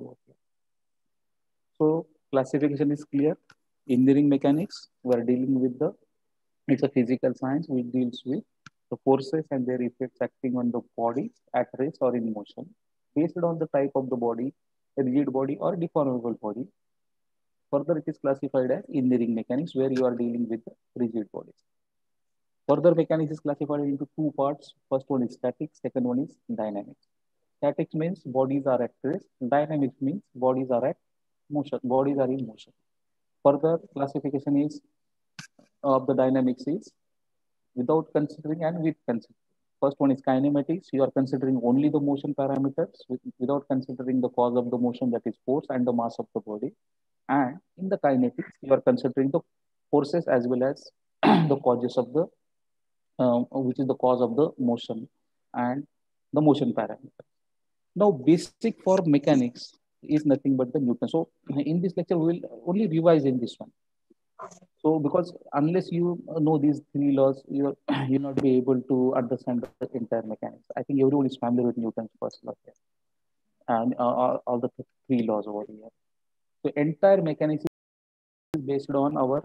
So classification is clear. Engineering mechanics, we are dealing with the, it's a physical science which deals with the forces and their effects acting on the body at rest or in motion, based on the type of the body, a rigid body or deformable body. Further, it is classified as engineering mechanics, where you are dealing with the rigid bodies. Further, mechanics is classified into two parts. First one is static, second one is dynamic. Static means bodies are at rest. Dynamic means bodies are at motion. Bodies are in motion. Further classification is of the dynamics is without considering and with considering. First one is kinematics. You are considering only the motion parameters without considering the cause of the motion, that is force and the mass of the body. And in the kinetics, you are considering the forces as well as the causes of the, which is the cause of the motion and the motion parameter. Now, basic for mechanics is nothing but the Newton. So, in this lecture, we will only revise in this one. So, because unless you know these three laws, you you'll not be able to understand the entire mechanics. I think everyone is familiar with Newton's first law here, and all the three laws over here. So, entire mechanics is based on our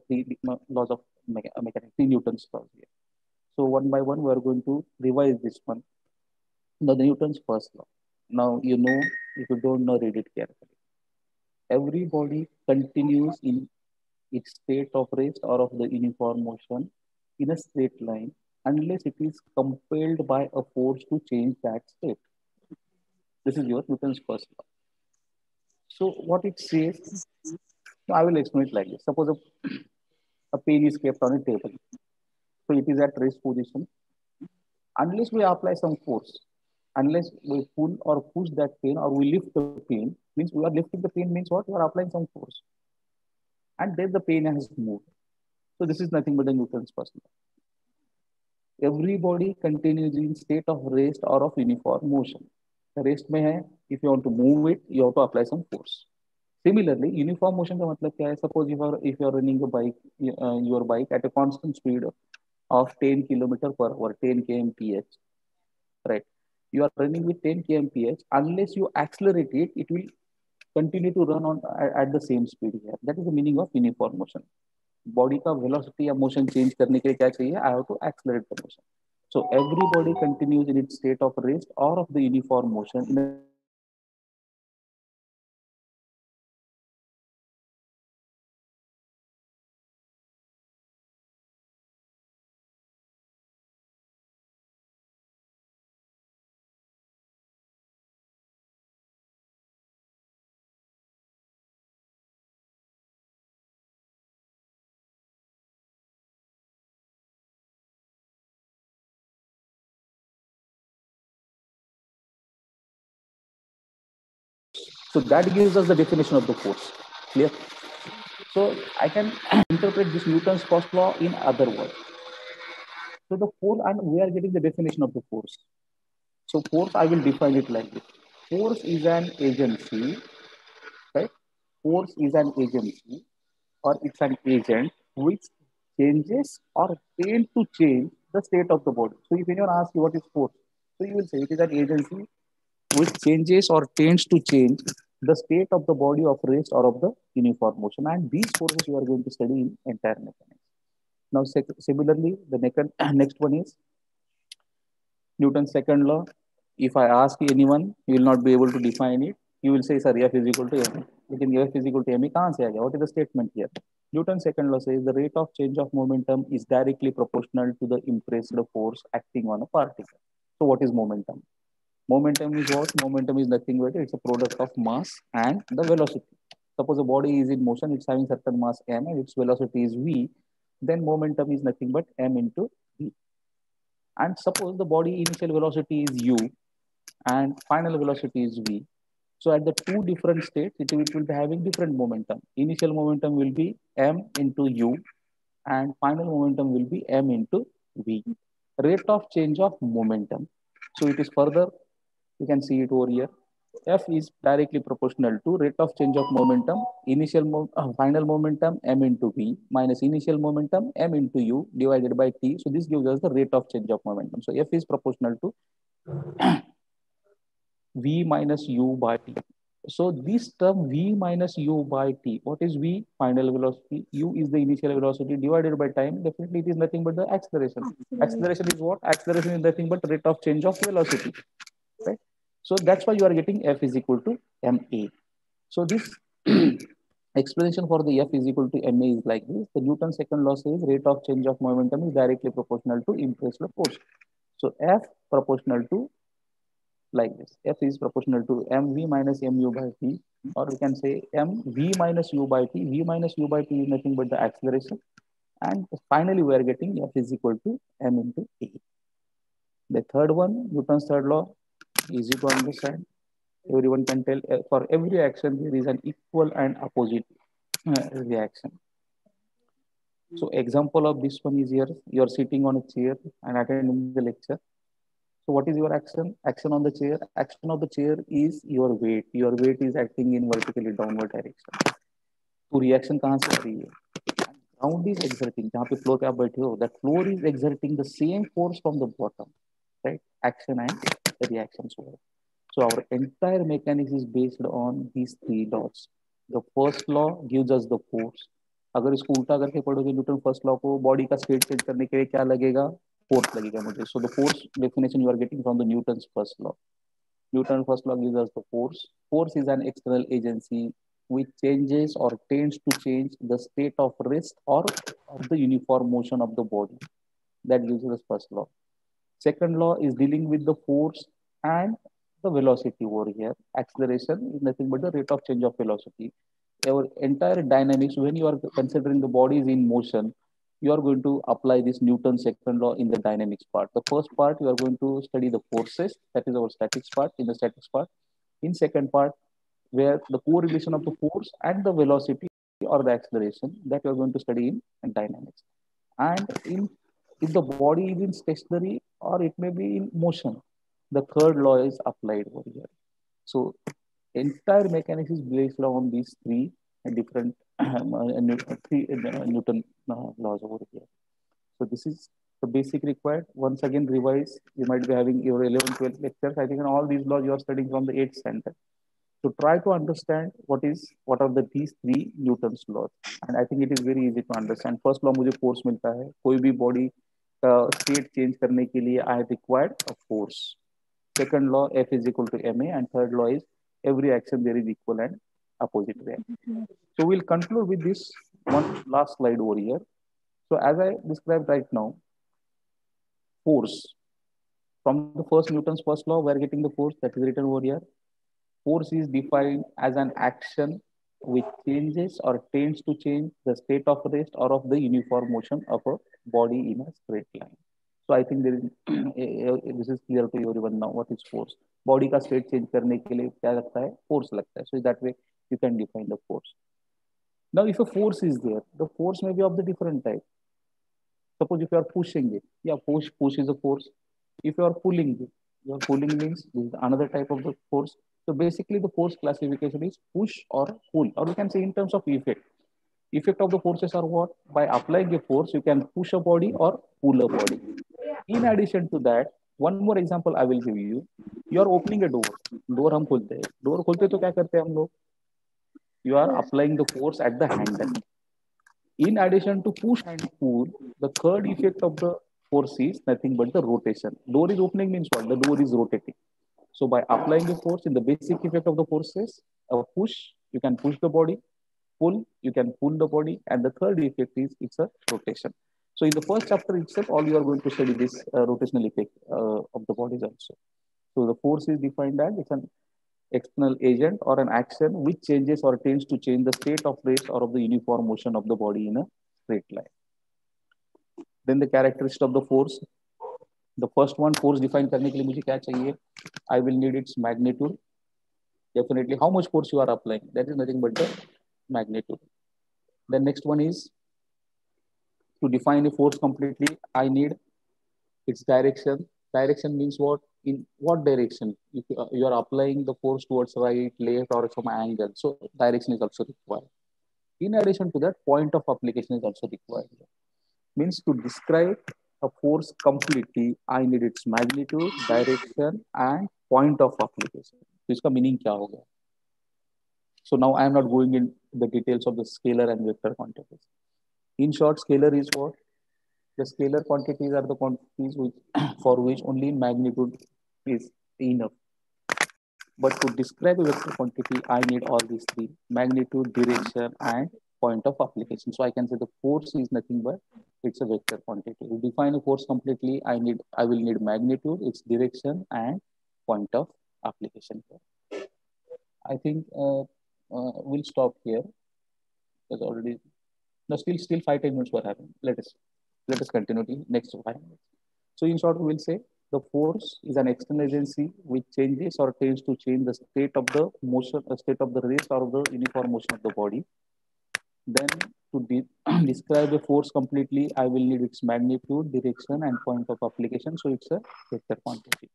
three laws of mechanics, three Newton's laws here. So, one by one, we are going to revise this one. Now, the Newton's first law. Now, you know, if you don't know, read it carefully. Every body continues in its state of rest or of the uniform motion in a straight line unless it is compelled by a force to change that state. This is your Newton's first law. So what it says, I will explain it like this. Suppose a pen is kept on a table. So it is at rest position. Unless we apply some force, unless we pull or push that pen or we lift the pen, means we are lifting the pen means what? We are applying some force. And then the pen has moved. So this is nothing but the Newton's first law. Every body continues in state of rest or of uniform motion. The rest में है, if you want to move it, you have to apply some force. Similarly, uniform motion का मतलब क्या है? Suppose if you are running a bike, your bike at a constant speed of 10 kilometer per hour, 10 kmph, right? You are running with 10 kmph. Unless you accelerate it, it will continue to run on at the same speed here. That is the meaning of uniform motion. Body का velocity या motion change करने के लिए क्या चाहिए? I have to accelerate the motion. So every body continues in its state of rest or of the uniform motion in a straight line unless it is compelled by a force to change that state. This is your Newton's first law. Now, Newton's second law. So that gives us the definition of the force. Clear? So I can interpret this Newton's first law in other words. So the force, and we are getting the definition of the force. So force, I will define it like this. Force is an agency, right? force is an agency or it's an agent which changes or tend to change the state of the body. So if anyone asks you what is force, so you will say it is an agency which changes or tends to change the state of the body of rest or of the uniform motion. And these forces you are going to study in entire mechanics. Now, similarly, the next one is Newton's second law. If I ask anyone, you will not be able to define it. You will say, sir, F is equal to m. लेकिन F is equal to m कहाँ से आ गया? What is the statement here? Newton's second law says the rate of change of momentum is directly proportional to the impressed force acting on a particle. So what is momentum? Momentum is what? Momentum is nothing but it's a product of mass and the velocity. Suppose a body is in motion, it's having certain mass m and its velocity is v, then momentum is nothing but m into v. And suppose the body initial velocity is u and final velocity is v. So at the two different states, it will be having different momentum. Initial momentum will be m into u and final momentum will be m into v. Rate of change of momentum. So it is further, you can see it over here. F is directly proportional to rate of change of momentum, final momentum m into v minus initial momentum m into u divided by t. So this gives us the rate of change of momentum. So F is proportional to v minus u by t. So this term v minus u by t, what is v? Final velocity. U is the initial velocity divided by time. Definitely it is nothing but the acceleration. Acceleration. Acceleration is what? Acceleration is nothing but rate of change of velocity, right? So that's why you are getting F is equal to ma. So this explanation for the F is equal to ma is like this. The Newton's second law says rate of change of momentum is directly proportional to impressed force. So F proportional to like this. F is proportional to mv minus mu by t, or we can say mv minus u by t. V minus u by t is nothing but the acceleration. And finally, we are getting F is equal to m into a. The third one, Newton's third law, easy to understand. Everyone can tell for every action there is an equal and opposite reaction. So example of this one is here. You are sitting on a chair and attending the lecture. So what is your action? Action on the chair. Action of the chair is your weight. Your weight is acting in vertically downward direction. तो reaction कहाँ से आ रही है? Ground is exerting. जहाँ पे floor पे आप बैठे हो, that floor is exerting the same force from the bottom, right? Action and the reactions work. So our entire mechanics is based on these three laws. The first law gives us the force. अगर इसको उल्टा करके पढ़ोगे Newton first law को, body का state change करने के लिए क्या लगेगा? फोर्स लगेगा मुझे. So the force definition you are getting from the Newton's first law. Newton first law gives us the force. Force is an external agency which changes or tends to change the state of rest or of the uniform motion of the body. That gives us the first law. Second law is dealing with the force and the velocity over here. Acceleration is nothing but the rate of change of velocity. Our entire dynamics, when you are considering the body is in motion, you are going to apply this Newton's second law in the dynamics part. The first part, you are going to study the forces, that is our statics part, in the statics part. In second part, where the correlation of the force and the velocity or the acceleration that you are going to study in dynamics. And in if the body is in stationary or it may be in motion, the third law is applied over here. So entire mechanics is based on these three different Newton laws over here. So this is the basic required. Once again, revise. You might be having your 11, 12 lectures. I think in all these laws you are studying from the 8th standard. So try to understand what are these three Newton's laws. And I think it is very easy to understand. First law मुझे force मिलता है. कोई भी body का state change करने के लिए I required a force. Second law, F is equal to ma, and third law is every action there is equal and opposite reaction. So we'll conclude with this one last slide over here. So as I described right now, force. From the first Newton's first law, we are getting the force that is written over here. Force is defined as an action which changes or tends to change the state of rest or of the uniform motion of a body in a straight line. So I think there is this is clear to everyone now what is force. Body का state change करने के लिए क्या लगता है? Force लगता है. So that way you can define the force. Now if a force is there, the force may be of the different type. Suppose if you are pushing it, yeah, push is a force. If you are pulling it, your pulling means this is another type of the force. So basically, the force classification is push or pull, or we can say in terms of effect. Effect of the forces are what? By applying a force, you can push a body or pull a body. In addition to that, one more example I will give you. You are opening a door. Door हम खोलते हैं. Door खोलते तो क्या करते हैं हम लोग? You are applying the force at the handle. In addition to push and pull, the third effect of the force is nothing but the rotation. Door is opening means what? The door is rotating. So by applying the force in the basic effect of the forces, a push, you can push the body, pull, you can pull the body, and the third effect is it's a rotation. So in the first chapter itself, all you are going to study this rotational effect of the bodies also. So the force is defined as it's an external agent or an action which changes or tends to change the state of rest or of the uniform motion of the body in a straight line. Then the characteristic of the force. The first one, force define करने के लिए मुझे क्या चाहिए? I will need its magnitude. Definitely, how much force you are applying? That is nothing but the magnitude. The next one is to define a force completely. I need its direction. Direction means what? In what direction? If you are applying the force towards right, left, or some angle, so direction is also required. In addition to that, point of application is also required. Means to describe a force completely, I need its magnitude, direction, and point of application. So इसका meaning क्या होगा? So now I am not going in the details of the scalar and vector quantities. In short, scalar is what? The scalar quantities are the quantities which, for which only magnitude is enough. But to describe a vector quantity, I need all these three: magnitude, direction, and point of application. So I can say the force is nothing but it's a vector quantity. To define a force completely, I will need magnitude, its direction, and point of application. I think we'll stop here because already no still 5 10 minutes were happening. Let us continue the next 5 minutes. So in short, we will say the force is an external agency which changes or tends to change the state of the motion, state of the rest or of the uniform motion of the body. Then to describe a force completely, I will need its magnitude, direction, and point of application. So it's a vector quantity.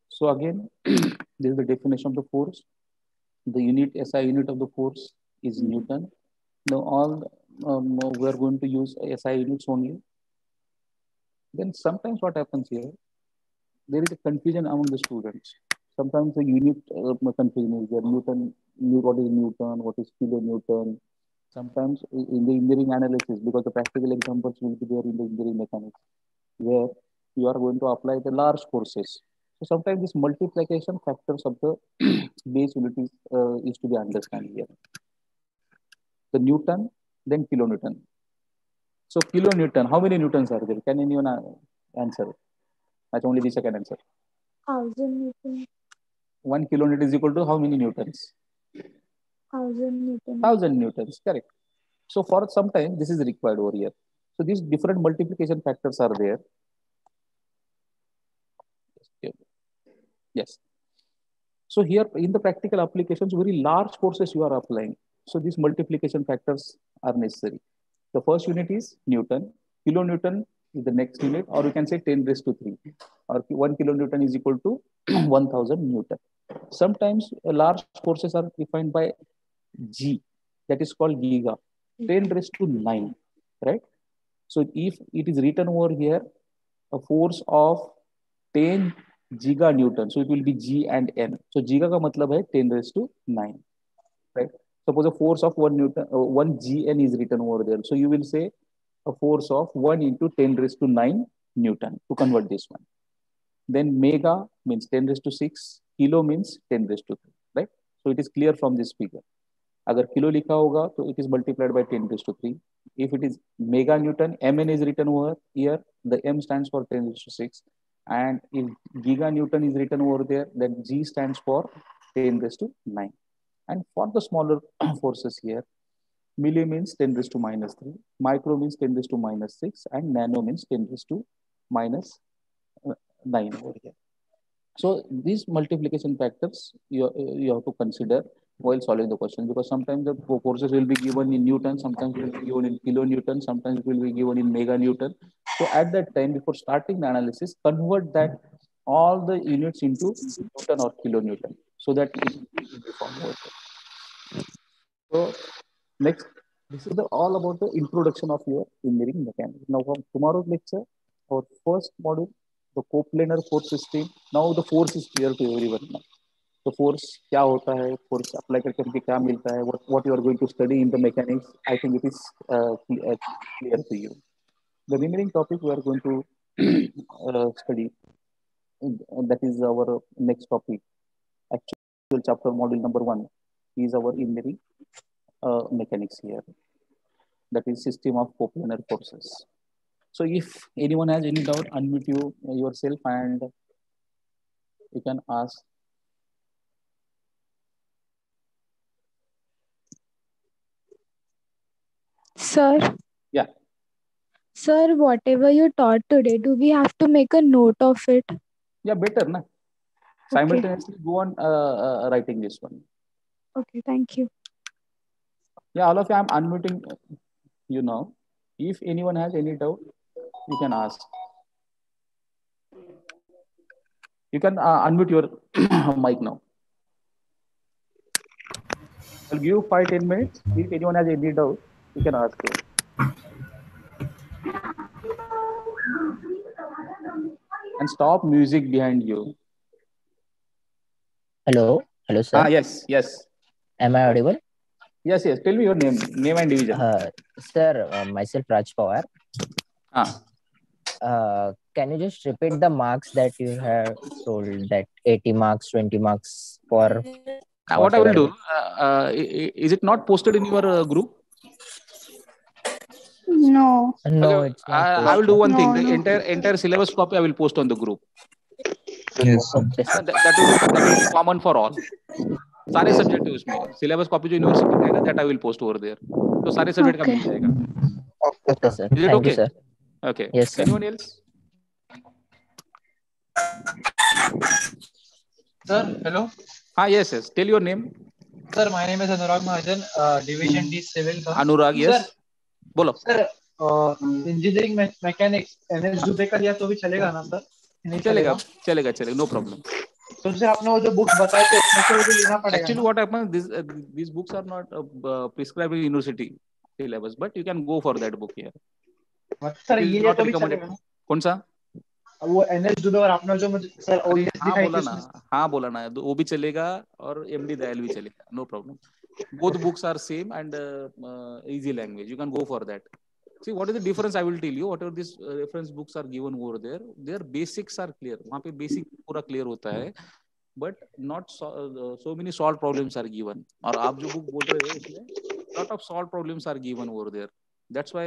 So again, this is the definition of the force. The unit SI unit of the force is Newton. Now all we are going to use SI units only. Then sometimes what happens here, there is a confusion among the students. Sometimes the unit confusion is there. Newton, what is Newton, what is kilonewton. Sometimes in the engineering analysis, because the practical examples will be there in the engineering mechanics, where you are going to apply the large forces. So sometimes this multiplication factors of the base unit is to be understood here. The Newton, then kilonewton. So kilonewton, how many newtons are there? Can anyone answer? That's only this I can answer. 1,000 newtons. 1 kilonewton is equal to how many newtons? 1,000 newtons. 1,000 newtons, correct. So for some time, this is required over here. So these different multiplication factors are there. Yes. So here in the practical applications, very large forces you are applying. So these multiplication factors are necessary. The first unit is Newton. Kilonewton is the next unit, or you can say 10 raised to 3. Or 1 kilonewton is equal to 1,000 newton. Sometimes large forces are defined by G, that is called giga, 10 raised to 9, right? So if it is written over here, a force of 10 giganewton, so it will be G and N. So giga का मतलब है 10 raised to 9, right? Suppose a force of 1 newton, 1 Gn is written over there. So you will say a force of 1 into 10 raised to 9 Newton to convert this one. Then mega means 10 raised to 6, kilo means 10 raised to 3, right? So it is clear from this figure. अगर kilo लिखा होगा तो it is multiplied by 10 raised to 3. If it is mega Newton, Mn is written over here. The M stands for 10 raised to 6. And if giga Newton is written over there, then G stands for 10 raised to 9. And for the smaller forces here, milli means 10 raised to minus 3, micro means 10 raised to minus 6, and nano means 10 raised to minus 9 over here. So these multiplication factors you have to consider while solving the question, because sometimes the forces will be given in Newton, sometimes it will be given in kilonewton, sometimes it will be given in mega Newton. So at that time, before starting the analysis, convert that all the units into Newton or kilonewton so that it will be uniform over there. So next, this is all about the introduction of your engineering mechanics. Now from tomorrow's lecture, our first module, the coplanar force system. Now the force is clear to everyone now. The force क्या होता है, force apply करके हमको क्या मिलता है, what you are going to study in the mechanics, I think it is clear to you. The remaining topic we are going to study, that is our next topic. Actual chapter module number 1 is our engineering mechanics here. That is system of coplanar forces. So if anyone has any doubt, unmute yourself and you can ask. Sir, Yeah, sir, whatever you taught today, do we have to make a note of it? yeah, better, na? Okay. Simultaneously go on writing this one. Okay, thank you. Yeah, all of you, I'm unmuting you now. If anyone has any doubt, you can ask. You can unmute your mic now. I'll give you 5-10 minutes. If anyone has any doubt, you can ask here. And stop music behind you. Hello, sir. Yes. Am I audible? Yes. Tell me your name and division. Sir, myself Raj Pawar. Can you just repeat the marks that you have told, that 80 marks, 20 marks for what I will do, is it not posted in your group? No. No, okay. it's not I will do one thing. No. The entire syllabus copy I will post on the group. Yes. Okay, sir. that will be common for all. सारे subject है उसमें. Syllabus copy जो university का है ना, that I will post over there. तो सारे subject का मिल जाएगा. Okay, sir. Is it Thank okay? you, sir. Okay. Yes, sir. Anyone else? Sir, hello. Yes. Tell your name. Sir, my name is Anurag Mahajan, Division D Civil. Anurag, yes. Sir, बोलो. Sir, engineering mechanics NS Dubey का लिया तो भी चलेगा ना sir? चलेगा. No problem. तो sir आपने वो जो बुक्स बताए थे उसमें से वो भी लेना पड़ेगा. Actually, what happens? These books are not prescribed in university syllabus, but you can go for that book here. Sir ये तो भी चलेगा ना? कौन सा? वो NS Dubey और आपने जो मुझे सर वो दिखाई थी उसमें. हाँ बोला ना, वो भी चलेगा और MD दयाल भी चलेगा. No problem. Both books are same and easy language. You can go for that. See, what is the difference? I will tell you. Whatever these reference books are given over there, their basics are clear. वहाँ पे basic पूरा clear होता है, but not so many solved problems are given. और आप जो book बोल रहे हो उसमें lot of solved problems are given over there. That's why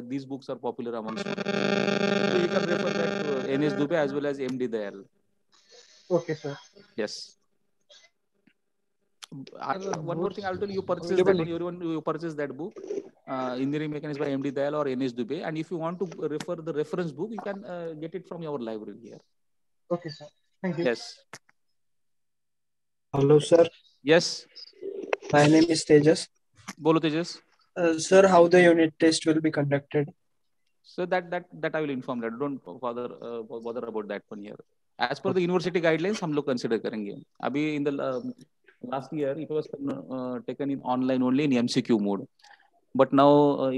these books are popular amongst you. So you can refer that to NS Dubey as well as MD Dayal. Okay, sir. Yes. One more thing I will tell you, purchase that one. You purchase that book, Engineering Mechanics by MD Dayal or NS Dubey, and if you want to refer the reference book, you can get it from our library here. Okay, sir. Thank you. Yes. Hello, sir. Yes. My name is Tejas. Bolo Tejas. Sir, how the unit test will be conducted? So that I will inform that. Don't bother about that one here. As per the university guidelines, हम लोग consider करेंगे. अभी in the last year it was taken in online only in MCQ mode, but now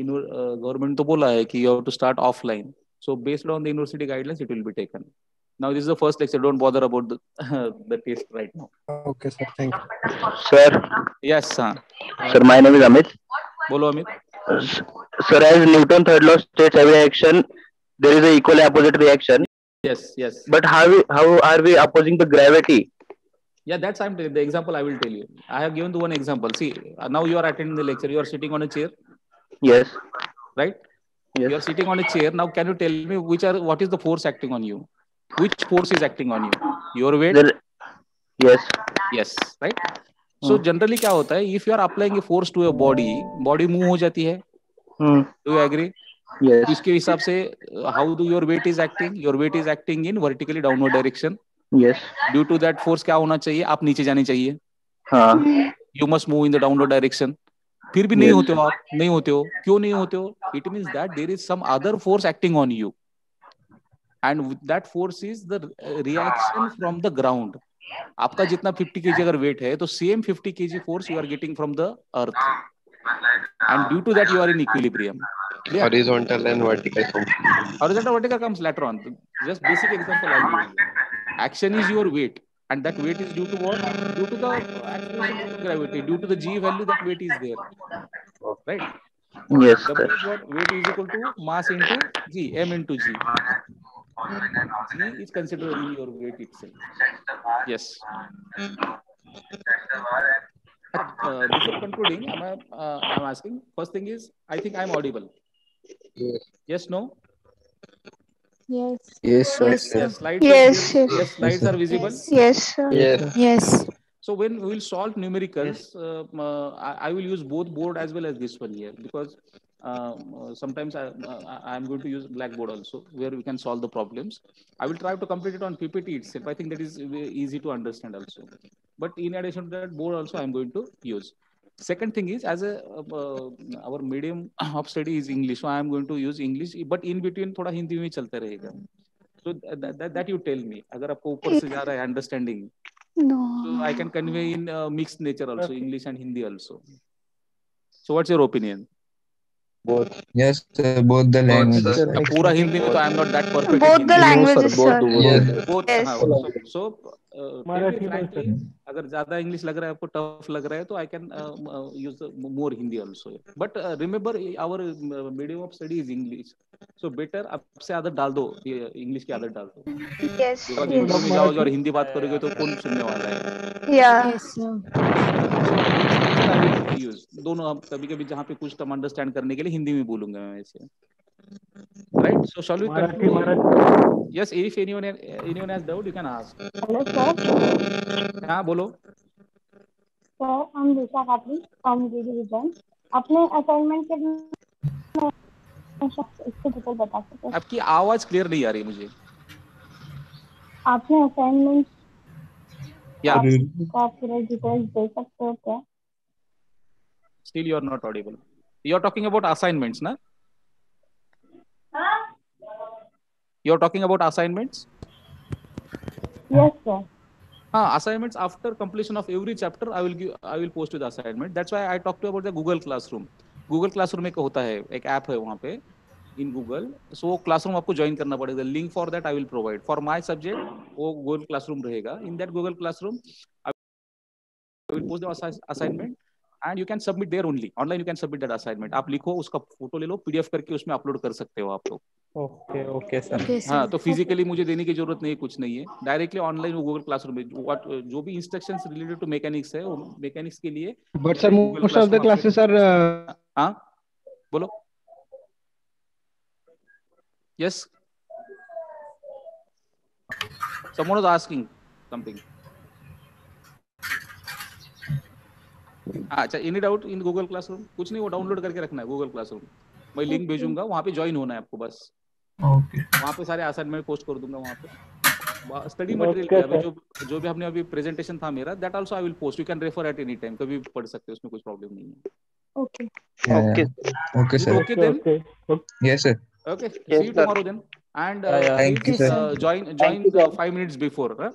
government तो बोला है कि you have to start offline. So based on the university guidelines, it will be taken. Now this is the first lecture. Don't bother about the test right now. Okay, sir. Thank you. Sir. Yes, sir. Sir, my name is Amit. Bolo Amit. Sir, as Newton's third law states, every action there is an equal opposite reaction. Yes. But how are we opposing the gravity? Yeah, that's the example I will tell you. I have given the one example. See, now you are attending the lecture. You are sitting on a chair. Yes. Right? Yes. You are sitting on a chair. Now, can you tell me what is the force acting on you? Which force is acting on you? Your weight? Yes. Right? So generally क्या होता है? If you are applying a force to a body move हो जाती है. Do you agree? Yes. इसके हिसाब से how do your weight is acting? Your weight is acting in vertically downward direction. Yes. Due to that force क्या होना चाहिए? आप नीचे जाने चाहिए. हाँ. You must move in the downward direction. फिर भी नहीं होते हो आप. नहीं होते हो. क्यों नहीं होते हो? It means that there is some other force acting on you. and that force is the reaction from the ground. आपका जितना 50 kg अगर weight है तो same 50 kg force you are getting from the earth, and due to that you are in equilibrium. Clear? Horizontal and vertical. Horizontal vertical comes later on. Just basic example I give you. Action is your weight, and that weight is due to what? Due to the acceleration due to gravity, due to the g value, that weight is there, right? Yes, W sir. is what? Weight is equal to mass into g, m into g. G is considered in your weight itself. Yes. Before concluding, I'm asking. First thing is, I think I'm audible. Yes, no. Yes. Yes, sir. Yes, sir. Yes, slides Yes, are, yes. yes, slides are visible. Yes, sir. Yes. Yes. So when we will solve numericals, I will use both board as well as this one here, because sometimes I'm going to use Blackboard also, where we can solve the problems. I will try to complete it on PPT itself. I think that is easy to understand also. But in addition to that, board also I'm going to use. Second thing is, as our medium of study is English, so I am going to use English, but in between थोड़ा हिंदी में चलता रहेगा. So that you tell me. अगर आपको ऊपर से जा रहा है understanding, No. so I can convey in mixed nature also, English and Hindi also. So what's your opinion? Both. Yes, sir. Both the languages. sir. अब पूरा हिंदी में तो I am not that perfect Both in the Hindi. languages, sir. Yes. Both, Yes. हाँ, so tell me frankly, अगर ज़्यादा English लग रहा है आपको, tough लग रहा है, तो I can use more Hindi also. But remember, our medium of study is English. So better अब से आदत डाल दो, English की आदत डाल दो. Yes. Because Yes. Hindi में जाओगे और हिंदी बात करोगे तो कौन सुनने वाला है? Yeah. Yes, sir. यूज दोनों. हम कभी कभी जहाँ पे कुछ टर्म अंडरस्टैंड करने के लिए हिंदी में बोलूंगा मैं वैसे. Right. So shall we conclude? Yes, if anyone has doubt you can ask. Hello, sir. हाँ बोलो. Sir, I'm Disha Khatri from DD Vision. अपने असाइनमेंट के इसके डिटेल बता सकते हैं? आपकी आवाज क्लियर नहीं आ रही मुझे. आपने असाइनमेंट या का पूरा डिटेल्स दे सकते हो क्या? Still you are not audible. You are talking about assignments, na? You are talking about assignments? Yes, sir. Assignments after completion of every chapter, I will post you the assignment. That's why I talked to you about the Google Classroom. Google Classroom एक होता है, एक app है वहाँ पे in Google. So Classroom आपको join करना पड़ेगा. Link for that I will provide. For my subject, वो Google Classroom रहेगा. In that Google Classroom, I will post the assignment. And you can submit there only. Online you can submit that assignment. आप लिखो, उसका photo ले लो, PDF करके उसमें upload कर सकते हो आप लोग. Okay, sir. हाँ, तो फिजिकली मुझे देने की जरूरत नहीं, कुछ नहीं है. डायरेक्टली ऑनलाइन वो गूगल क्लासरूम में जो भी इंस्ट्रक्शंस रिलेटेड टू मैकेनिक्स है, वो मैकेनिक्स के लिए. But sir most of the classes are. हाँ बोलो. Yes, someone was asking something. अच्छा, any doubt in Google classroom? कुछ नहीं, वो डाउनलोड करके रखना है गूगल क्लासरूम. मैं लिंक भेजूंगा, वहाँ पे ज्वाइन होना है आपको बस. Okay. वहाँ पे सारे असाइनमेंट पोस्ट कर दूंगा. वहाँ पे स्टडी मटेरियल क्या है, जो भी हमने अभी प्रेजेंटेशन था मेरा, that also I will post. You can refer at any time, कभी भी पढ़ सकते हो, उसमें कुछ प्रॉब्लम नहीं है. Okay. Okay, sir. Okay then. Yes, sir. Okay. See you tomorrow then. And Thank you, please sir. join 5 minutes before.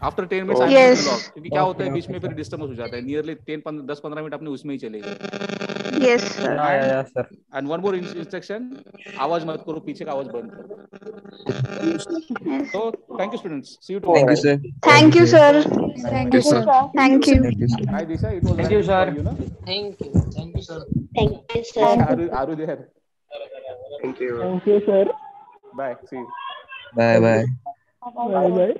After 10 minutes, I am Yes. going to log. क्योंकि क्या होता है बीच में फिर डिस्टर्ब हो जाता है. नियरली 10-15 मिनट अपने उसमें ही चलेगा. Yes, sir. sir. And one more instruction, आवाज मत करो, पीछे का आवाज बंद करो. So thank you students. See you tomorrow. Thank you, sir. Thank you, sir. Thank you, sir. Thank you. Thank you, sir. Hi Disha, it was Thank you, nice sir. for you, no? Thank you. Thank you, sir. Thank you, sir. Are you there? Thank you. Thank you, sir. Bye. See you. Bye, bye. Bye bye.